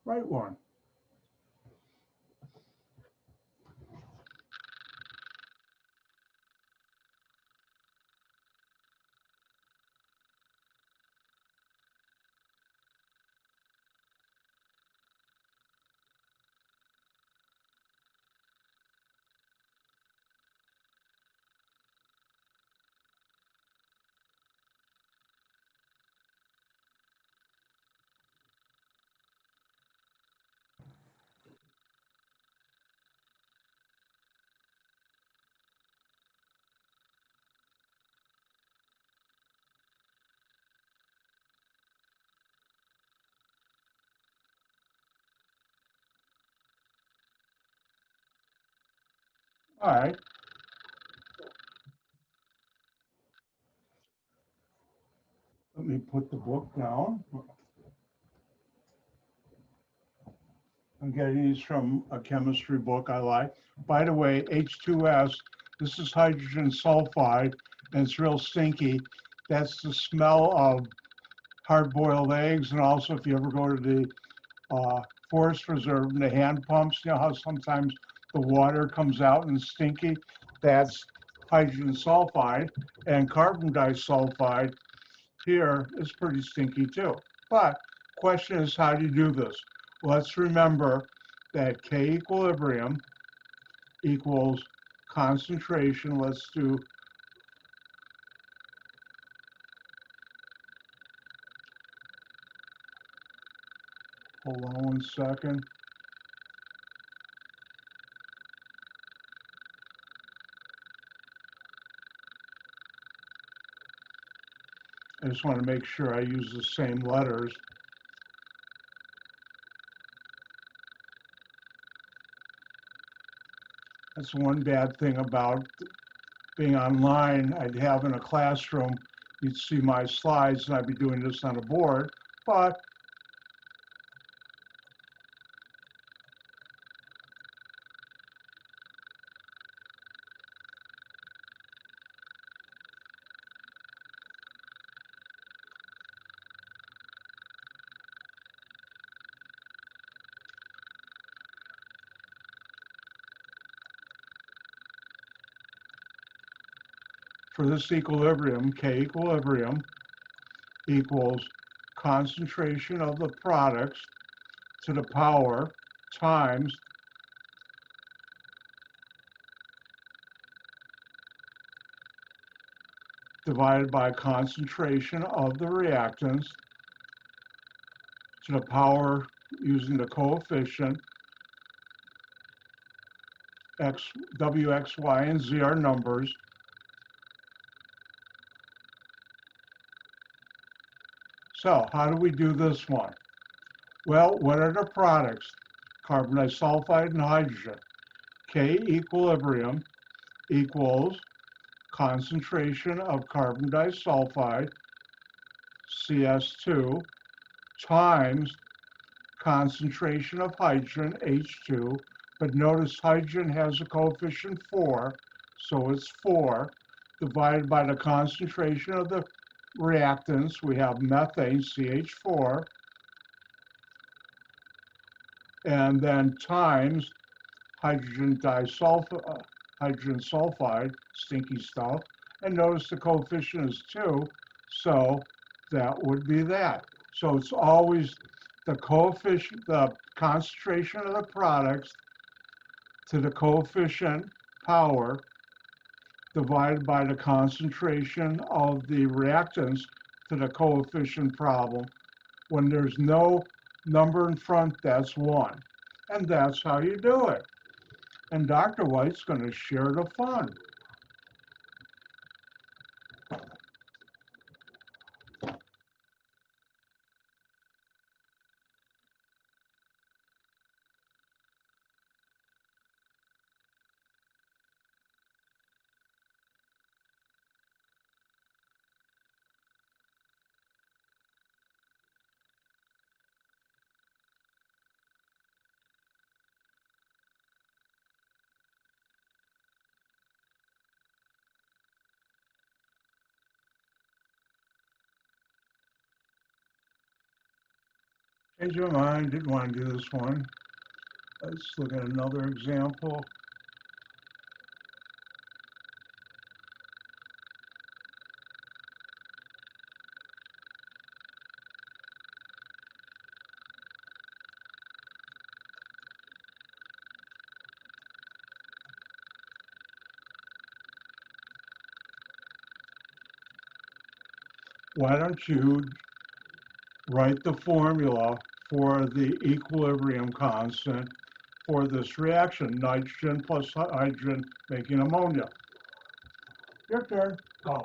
Speaker 1: Right one. All right. Let me put the book down. I'm getting these from a chemistry book I like. By the way, H2S, this is hydrogen sulfide, and it's real stinky. That's the smell of hard-boiled eggs. And also, if you ever go to the forest reserve and the hand pumps, you know how sometimes the water comes out and stinky? That's hydrogen sulfide, and carbon disulfide here is pretty stinky too. But question is, how do you do this? Let's remember that K equilibrium equals concentration. Let's do hold on one second. I just want to make sure I use the same letters. That's one bad thing about being online. I'd have in a classroom, you'd see my slides and I'd be doing this on a board, but for this equilibrium, K equilibrium equals concentration of the products to the power times divided by concentration of the reactants to the power using the coefficient X, W, X, Y, and Z are numbers. So how do we do this one? Well, what are the products? Carbon disulfide and hydrogen. K equilibrium equals concentration of carbon disulfide, CS2, times concentration of hydrogen, H2, but notice hydrogen has a coefficient 4, so it's 4, divided by the concentration of the reactants. We have methane, CH4, and then times hydrogen sulfide, stinky stuff, and notice the coefficient is 2, so that would be that. So it's always the coefficient, the concentration of the products to the coefficient power divided by the concentration of the reactants to the coefficient problem. When there's no number in front, that's 1. And that's how you do it. And Dr. White's going to share the fun. Change my mind, didn't want to do this one. Let's look at another example. Why don't you write the formula for the equilibrium constant for this reaction, nitrogen plus hydrogen making ammonia. Your turn, go.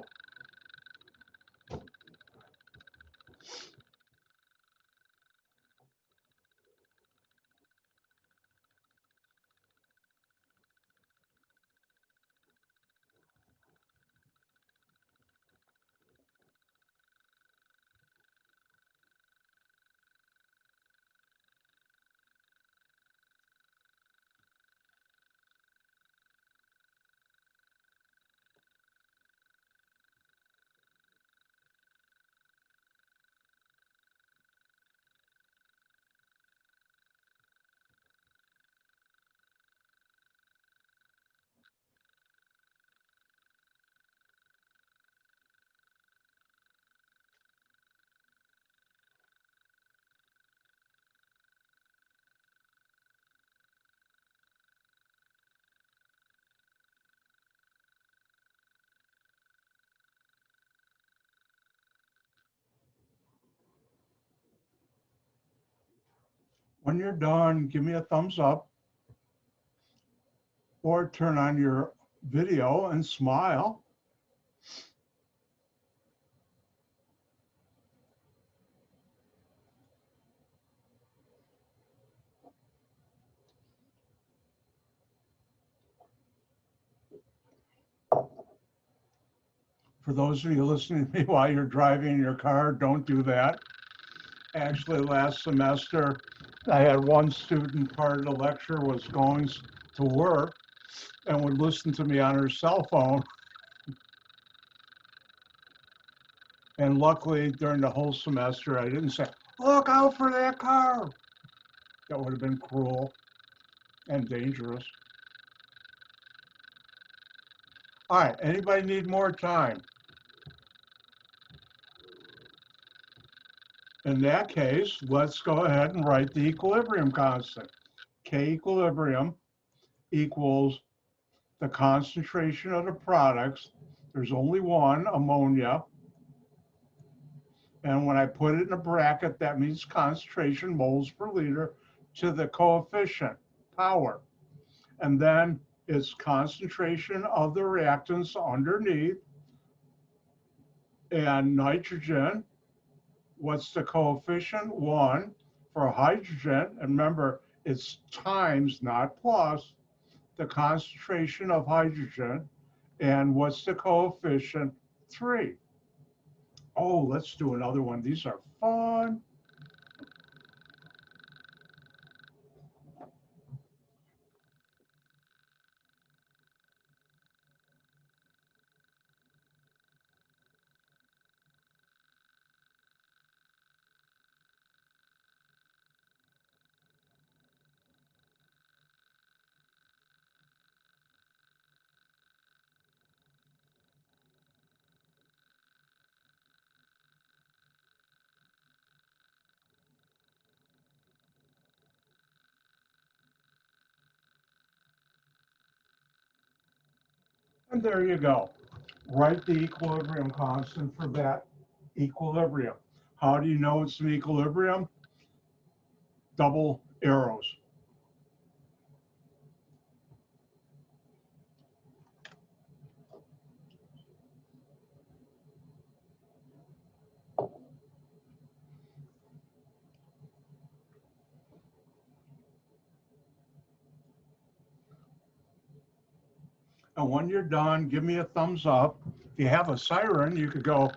Speaker 1: When you're done, give me a thumbs up or turn on your video and smile. For those of you listening to me while you're driving in your car, don't do that. Actually, last semester, I had one student, part of the lecture was going to work and would listen to me on her cell phone. And luckily, during the whole semester, I didn't say, look out for that car. That would have been cruel and dangerous. All right, anybody need more time? In that case, let's go ahead and write the equilibrium constant. K equilibrium equals the concentration of the products. There's only one, ammonia. And when I put it in a bracket, that means concentration, moles per liter, to the coefficient, power. And then it's concentration of the reactants underneath. And nitrogen, what's the coefficient? 1. For hydrogen, and remember, it's times, not plus, the concentration of hydrogen. And what's the coefficient? 3. Oh, let's do another one. These are fun. And there you go. Write the equilibrium constant for that equilibrium. How do you know it's an equilibrium? Double arrows. And when you're done, give me a thumbs up. If you have a siren, you could go.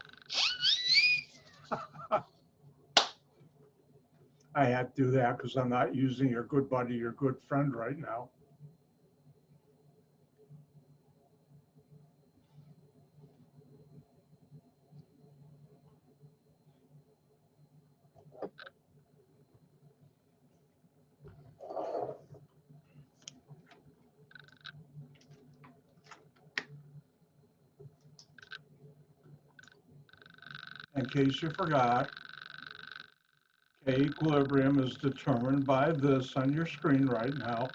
Speaker 1: I had to do that because I'm not using your good buddy, your good friend right now. In case you forgot, K equilibrium is determined by this on your screen right now.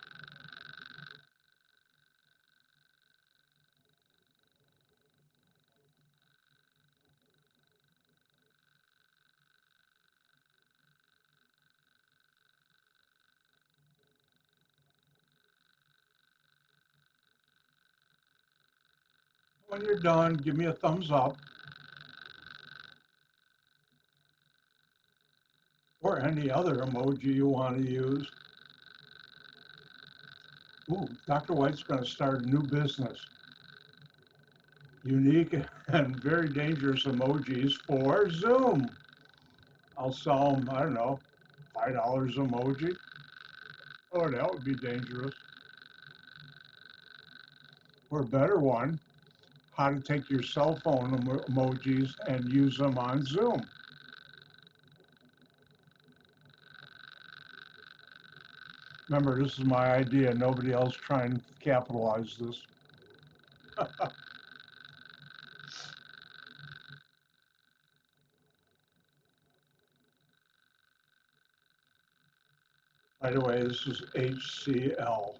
Speaker 1: When you're done, give me a thumbs up or any other emoji you want to use. Ooh, Dr. White's going to start a new business. Unique and very dangerous emojis for Zoom. I'll sell them, I don't know, $5 emoji. Oh, that would be dangerous. Or a better one, how to take your cell phone emojis and use them on Zoom. Remember, this is my idea. Nobody else try and capitalize this. By the way, this is HCl.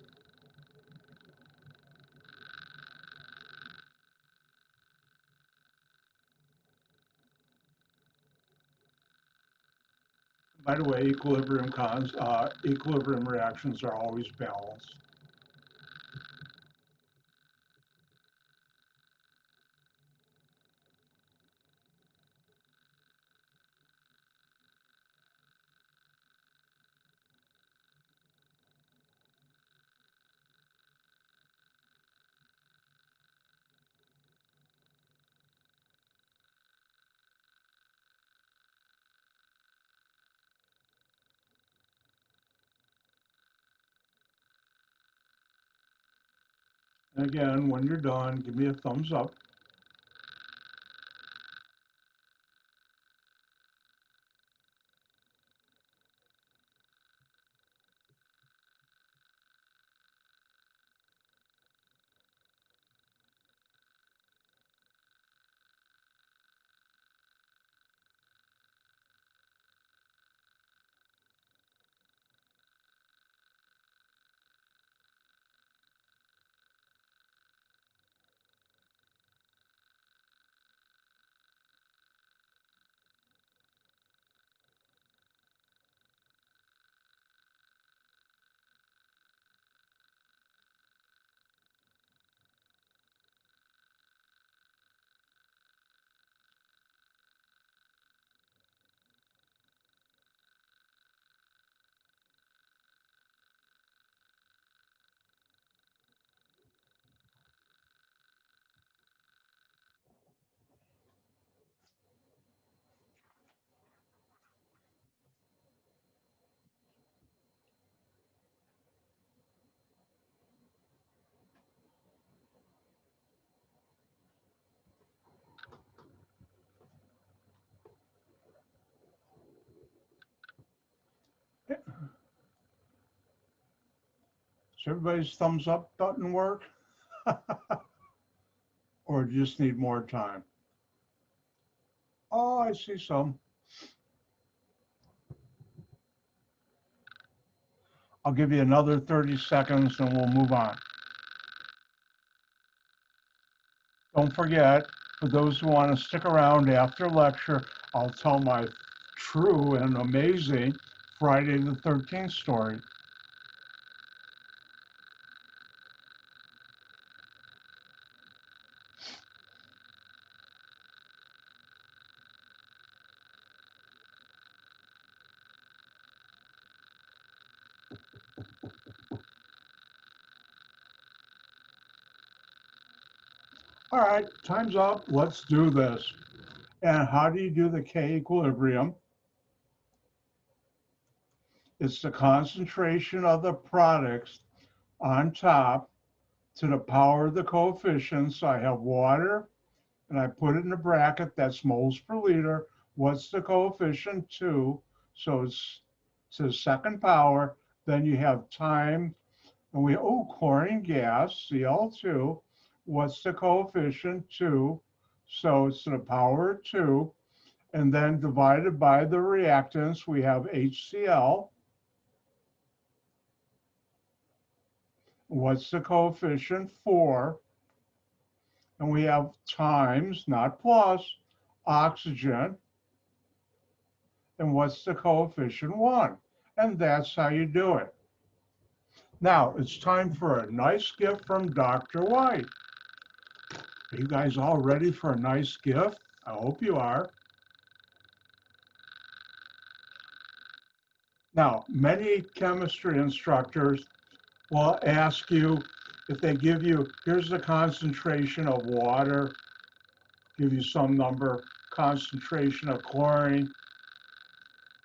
Speaker 1: By the way, equilibrium reactions are always balanced. And again, when you're done, give me a thumbs up. Does everybody's thumbs up button work? Or do you just need more time? Oh, I see some. I'll give you another 30 seconds and we'll move on. Don't forget, for those who want to stick around after lecture, I'll tell my true and amazing Friday the 13th story. All right, time's up. Let's do this. And how do you do the K equilibrium? It's the concentration of the products on top to the power of the coefficients. I have water, and I put it in a bracket, that's moles per liter. What's the coefficient? 2. So it's to the second power. Then you have time, and chlorine gas, Cl2. What's the coefficient? 2. So it's to the power of 2. And then divided by the reactants, we have HCl. What's the coefficient? 4. And we have times, not plus, oxygen. And what's the coefficient? 1. And that's how you do it. Now, it's time for a nice gift from Dr. White. Are you guys all ready for a nice gift? I hope you are. Now, many chemistry instructors will ask you, if they give you, here's the concentration of water, give you some number, concentration of chlorine,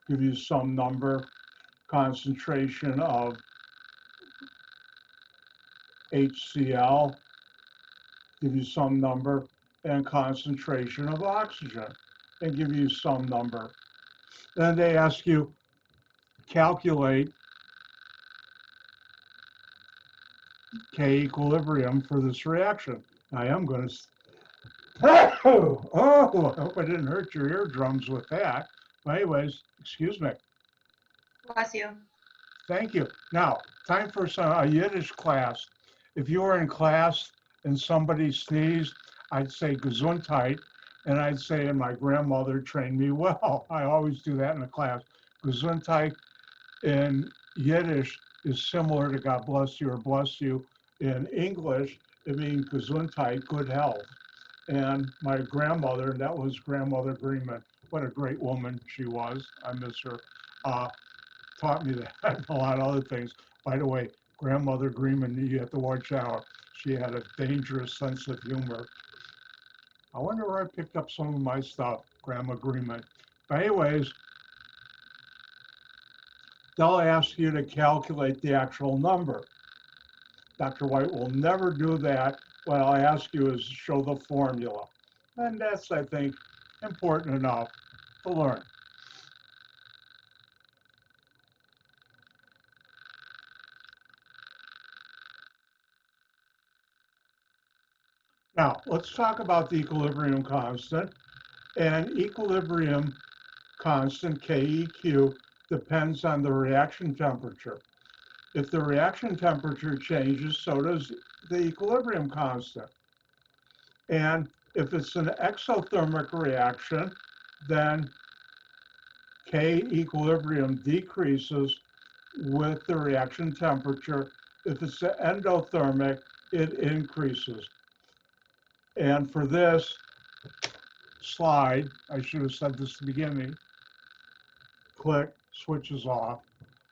Speaker 1: give you some number, concentration of HCl, give you some number, and concentration of oxygen, and give you some number. Then they ask you, calculate K equilibrium for this reaction. I am going to, I hope I didn't hurt your eardrums with that. But anyways, excuse me.
Speaker 2: Bless you.
Speaker 1: Thank you. Now, time for a Yiddish class. If you were in class and somebody sneezed, I'd say Gesundheit, and I'd say, and my grandmother trained me well. I always do that in the class. Gesundheit in Yiddish is similar to God bless you or bless you. In English, it means Gesundheit, good health. And my grandmother, and that was Grandmother Greenman, what a great woman she was. I miss her. Taught me that and a lot of other things. By the way, Grandmother Greenman, you have to watch out. She had a dangerous sense of humor. I wonder where I picked up some of my stuff, Grandma Greenman. But anyways, they'll ask you to calculate the actual number. Dr. White will never do that. What I'll ask you is show the formula. And that's, I think, important enough to learn. Now, let's talk about the equilibrium constant. And equilibrium constant, KEQ, depends on the reaction temperature. If the reaction temperature changes, so does the equilibrium constant. And if it's an exothermic reaction, then K equilibrium decreases with the reaction temperature. If it's an endothermic, it increases. And for this slide, I should have said this at the beginning, click, switches off.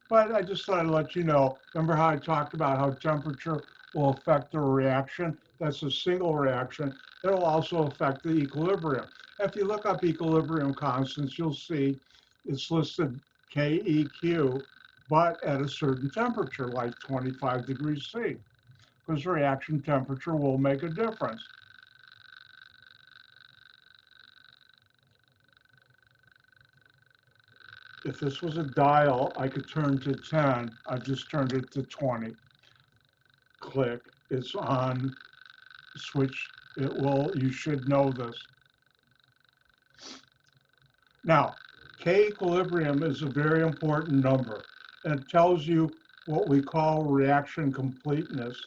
Speaker 1: But I just thought I'd let you know, remember how I talked about how temperature will affect the reaction? That's a single reaction. It'll also affect the equilibrium. If you look up equilibrium constants, you'll see it's listed KEQ, but at a certain temperature, like 25 degrees C, because reaction temperature will make a difference. If this was a dial, I could turn to 10. I just turned it to 20. click, it's on switch. You should know this. Now, K equilibrium is a very important number, and it tells you what we call reaction completeness.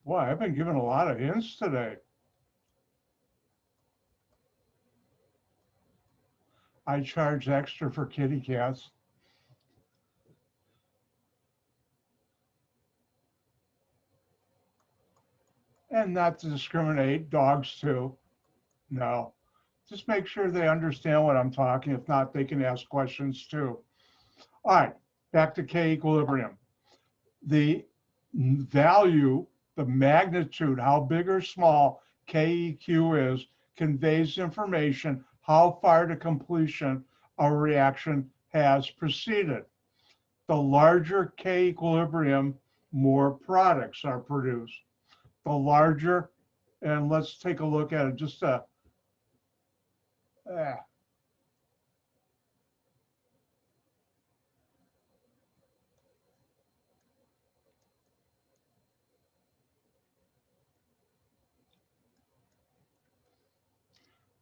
Speaker 1: Boy, I've been given a lot of hints today. I charge extra for kitty cats. And not to discriminate, dogs too. No, just make sure they understand what I'm talking. If not, they can ask questions too. All right, back to K equilibrium. The value, the magnitude, how big or small KEQ is, conveys information how far to completion a reaction has proceeded. The larger K equilibrium, more products are produced. The larger, and let's take a look at it, just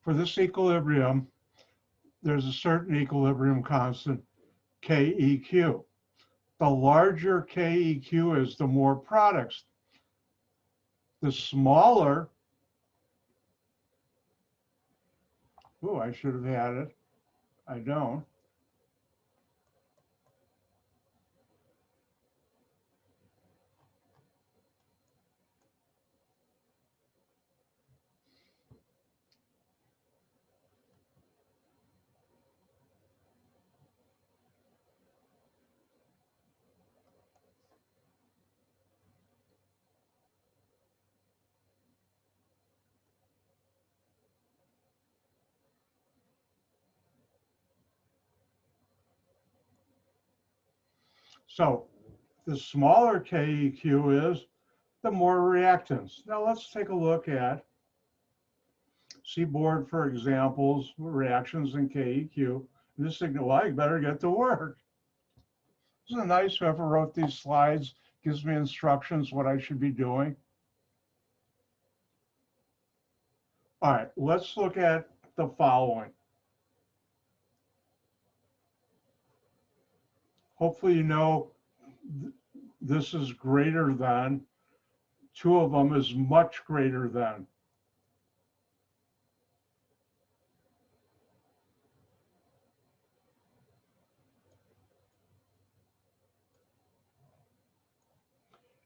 Speaker 1: for this equilibrium, there's a certain equilibrium constant, KEQ. The larger KEQ is, the more products. The smaller, oh, I should have had it. I don't. So the smaller KEQ is, the more reactants. Now let's take a look at, see board for examples, reactions in KEQ. This signal, well, I better get to work. Isn't it nice whoever wrote these slides gives me instructions what I should be doing? All right, let's look at the following. Hopefully you know this is greater than, two of them is much greater than.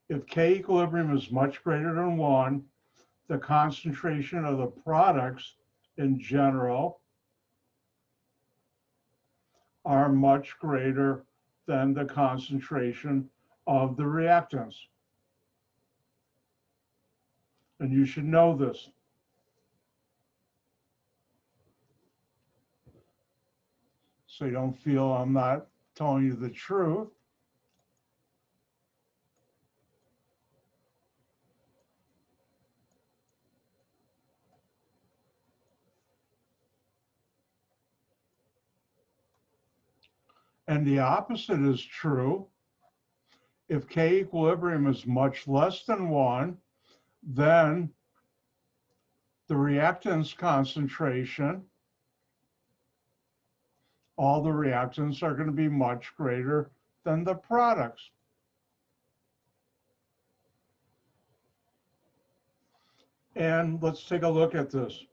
Speaker 1: If K equilibrium is much greater than 1, the concentration of the products in general are much greater than the concentration of the reactants. And you should know this. So you don't feel I'm not telling you the truth. And the opposite is true. If K equilibrium is much less than 1, then the reactants concentration, all the reactants are going to be much greater than the products. And let's take a look at this.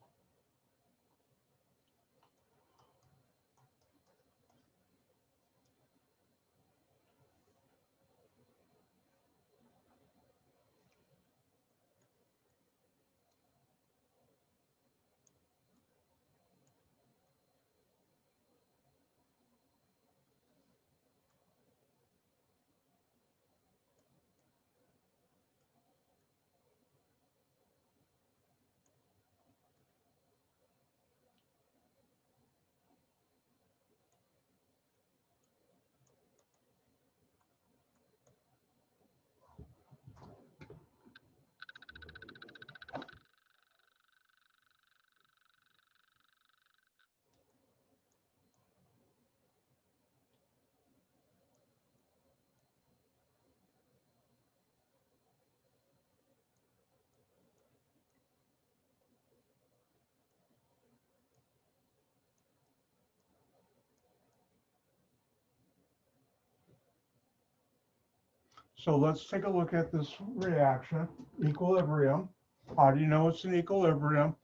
Speaker 1: So let's take a look at this reaction, equilibrium. How do you know it's an equilibrium?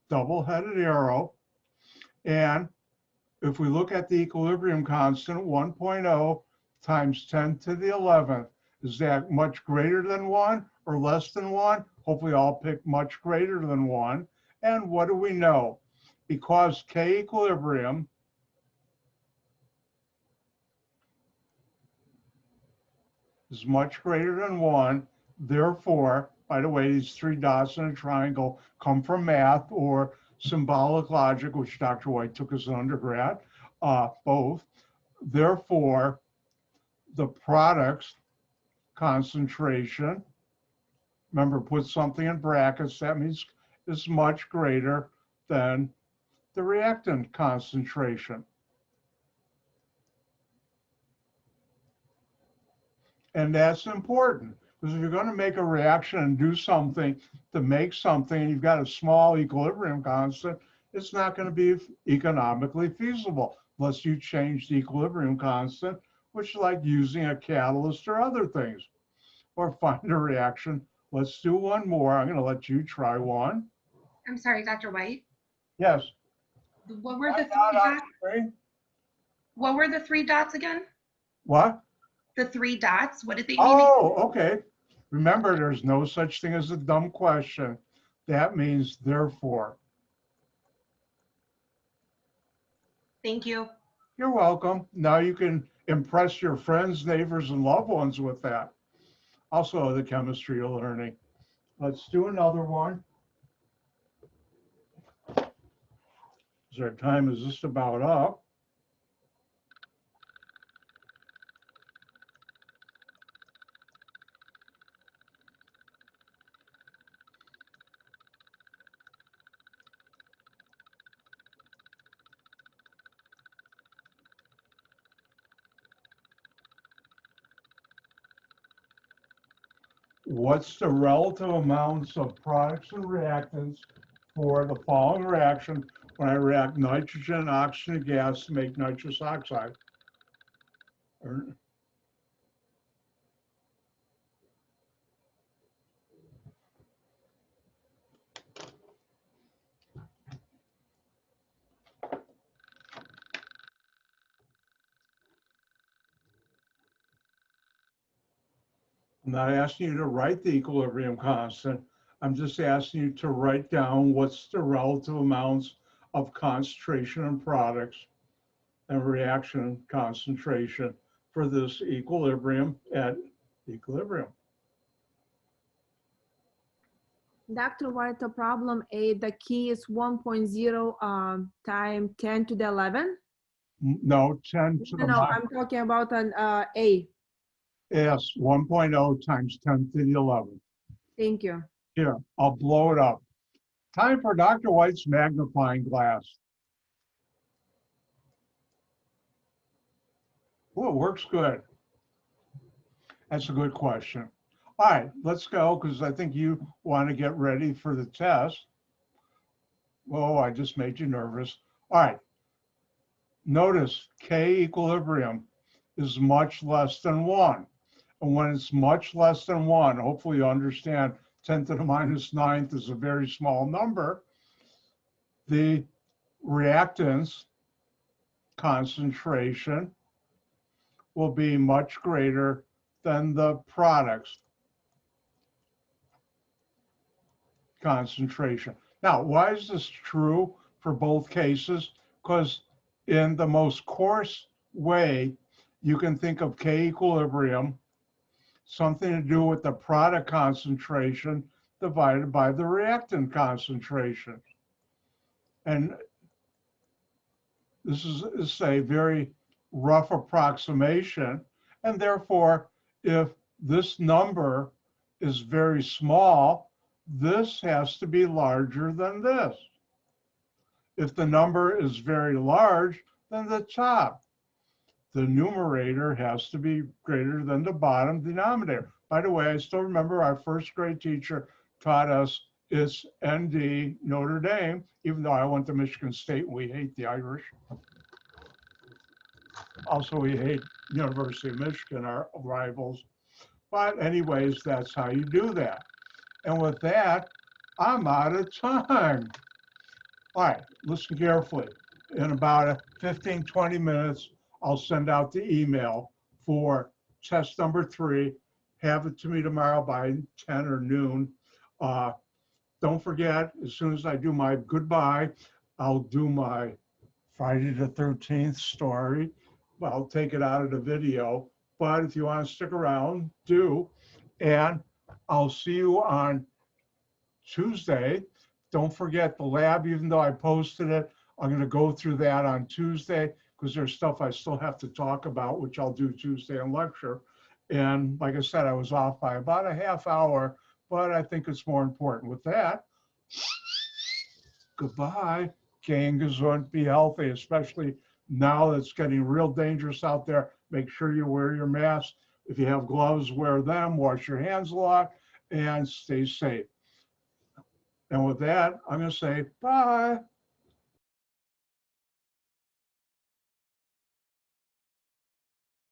Speaker 1: Double-headed arrow. And if we look at the equilibrium constant, 1.0 times 10 to the 11th, is that much greater than 1 or less than 1? Hopefully I'll pick much greater than 1. And what do we know? Because K equilibrium is much greater than 1, therefore, by the way, these three dots in a triangle come from math or symbolic logic, which Dr. White took as an undergrad, both. Therefore, the product's concentration, remember, put something in brackets, that means is much greater than the reactant concentration. And that's important, because if you're going to make a reaction and do something to make something, and you've got a small equilibrium constant, it's not going to be economically feasible unless you change the equilibrium constant, which is like using a catalyst or other things, or find a reaction. Let's do one more. I'm going to let you try one.
Speaker 2: I'm sorry, Dr. White.
Speaker 1: Yes.
Speaker 2: What were the three dots? What were the three dots again?
Speaker 1: What?
Speaker 2: The three dots, what did they mean?
Speaker 1: Oh, okay. Remember, there's no such thing as a dumb question. That means therefore.
Speaker 2: Thank you.
Speaker 1: You're welcome. Now you can impress your friends, neighbors, and loved ones with that. Also, the chemistry you're learning. Let's do another one. Is our time is just about up? What's the relative amounts of products and reactants for the following reaction when I react nitrogen and oxygen gas to make nitrous oxide? I'm not asking you to write the equilibrium constant. I'm just asking you to write down what's the relative amounts of concentration in products and reaction concentration for this equilibrium at equilibrium.
Speaker 3: Dr. White, the problem A, the key is 1.0 times 10 to the 11?
Speaker 1: No, 10 to the
Speaker 3: No,
Speaker 1: minus.
Speaker 3: I'm talking about an A.
Speaker 1: Yes, 1.0 times 10 to the 11th.
Speaker 3: Thank you.
Speaker 1: Here, I'll blow it up. Time for Dr. White's magnifying glass. Oh, it works good. That's a good question. All right, let's go, because I think you want to get ready for the test. Oh, I just made you nervous. All right. Notice K equilibrium is much less than 1. And when it's much less than 1, hopefully you understand 10 to the minus 9th is a very small number. The reactants concentration will be much greater than the products concentration. Now, why is this true for both cases? Because in the most coarse way, you can think of K equilibrium, something to do with the product concentration divided by the reactant concentration. And this is a very rough approximation. And therefore, if this number is very small, this has to be larger than this. If the number is very large, then the top, the numerator, has to be greater than the bottom denominator. By the way, I still remember our first grade teacher taught us it's ND Notre Dame, even though I went to Michigan State and we hate the Irish. Also, we hate University of Michigan, our rivals. But anyways, that's how you do that. And with that, I'm out of time. All right, listen carefully. In about 15, 20 minutes, I'll send out the email for test number 3. Have it to me tomorrow by 10 or noon. Don't forget, as soon as I do my goodbye, I'll do my Friday the 13th story. I'll take it out of the video, but if you want to stick around, do. And I'll see you on Tuesday. Don't forget the lab, even though I posted it, I'm going to go through that on Tuesday because there's stuff I still have to talk about, which I'll do Tuesday in lecture. And like I said, I was off by about a half hour, but I think it's more important. With that, goodbye. Gang gesund, be healthy, especially now that it's getting real dangerous out there. Make sure you wear your mask. If you have gloves, wear them, wash your hands a lot, and stay safe. And with that, I'm going to say bye.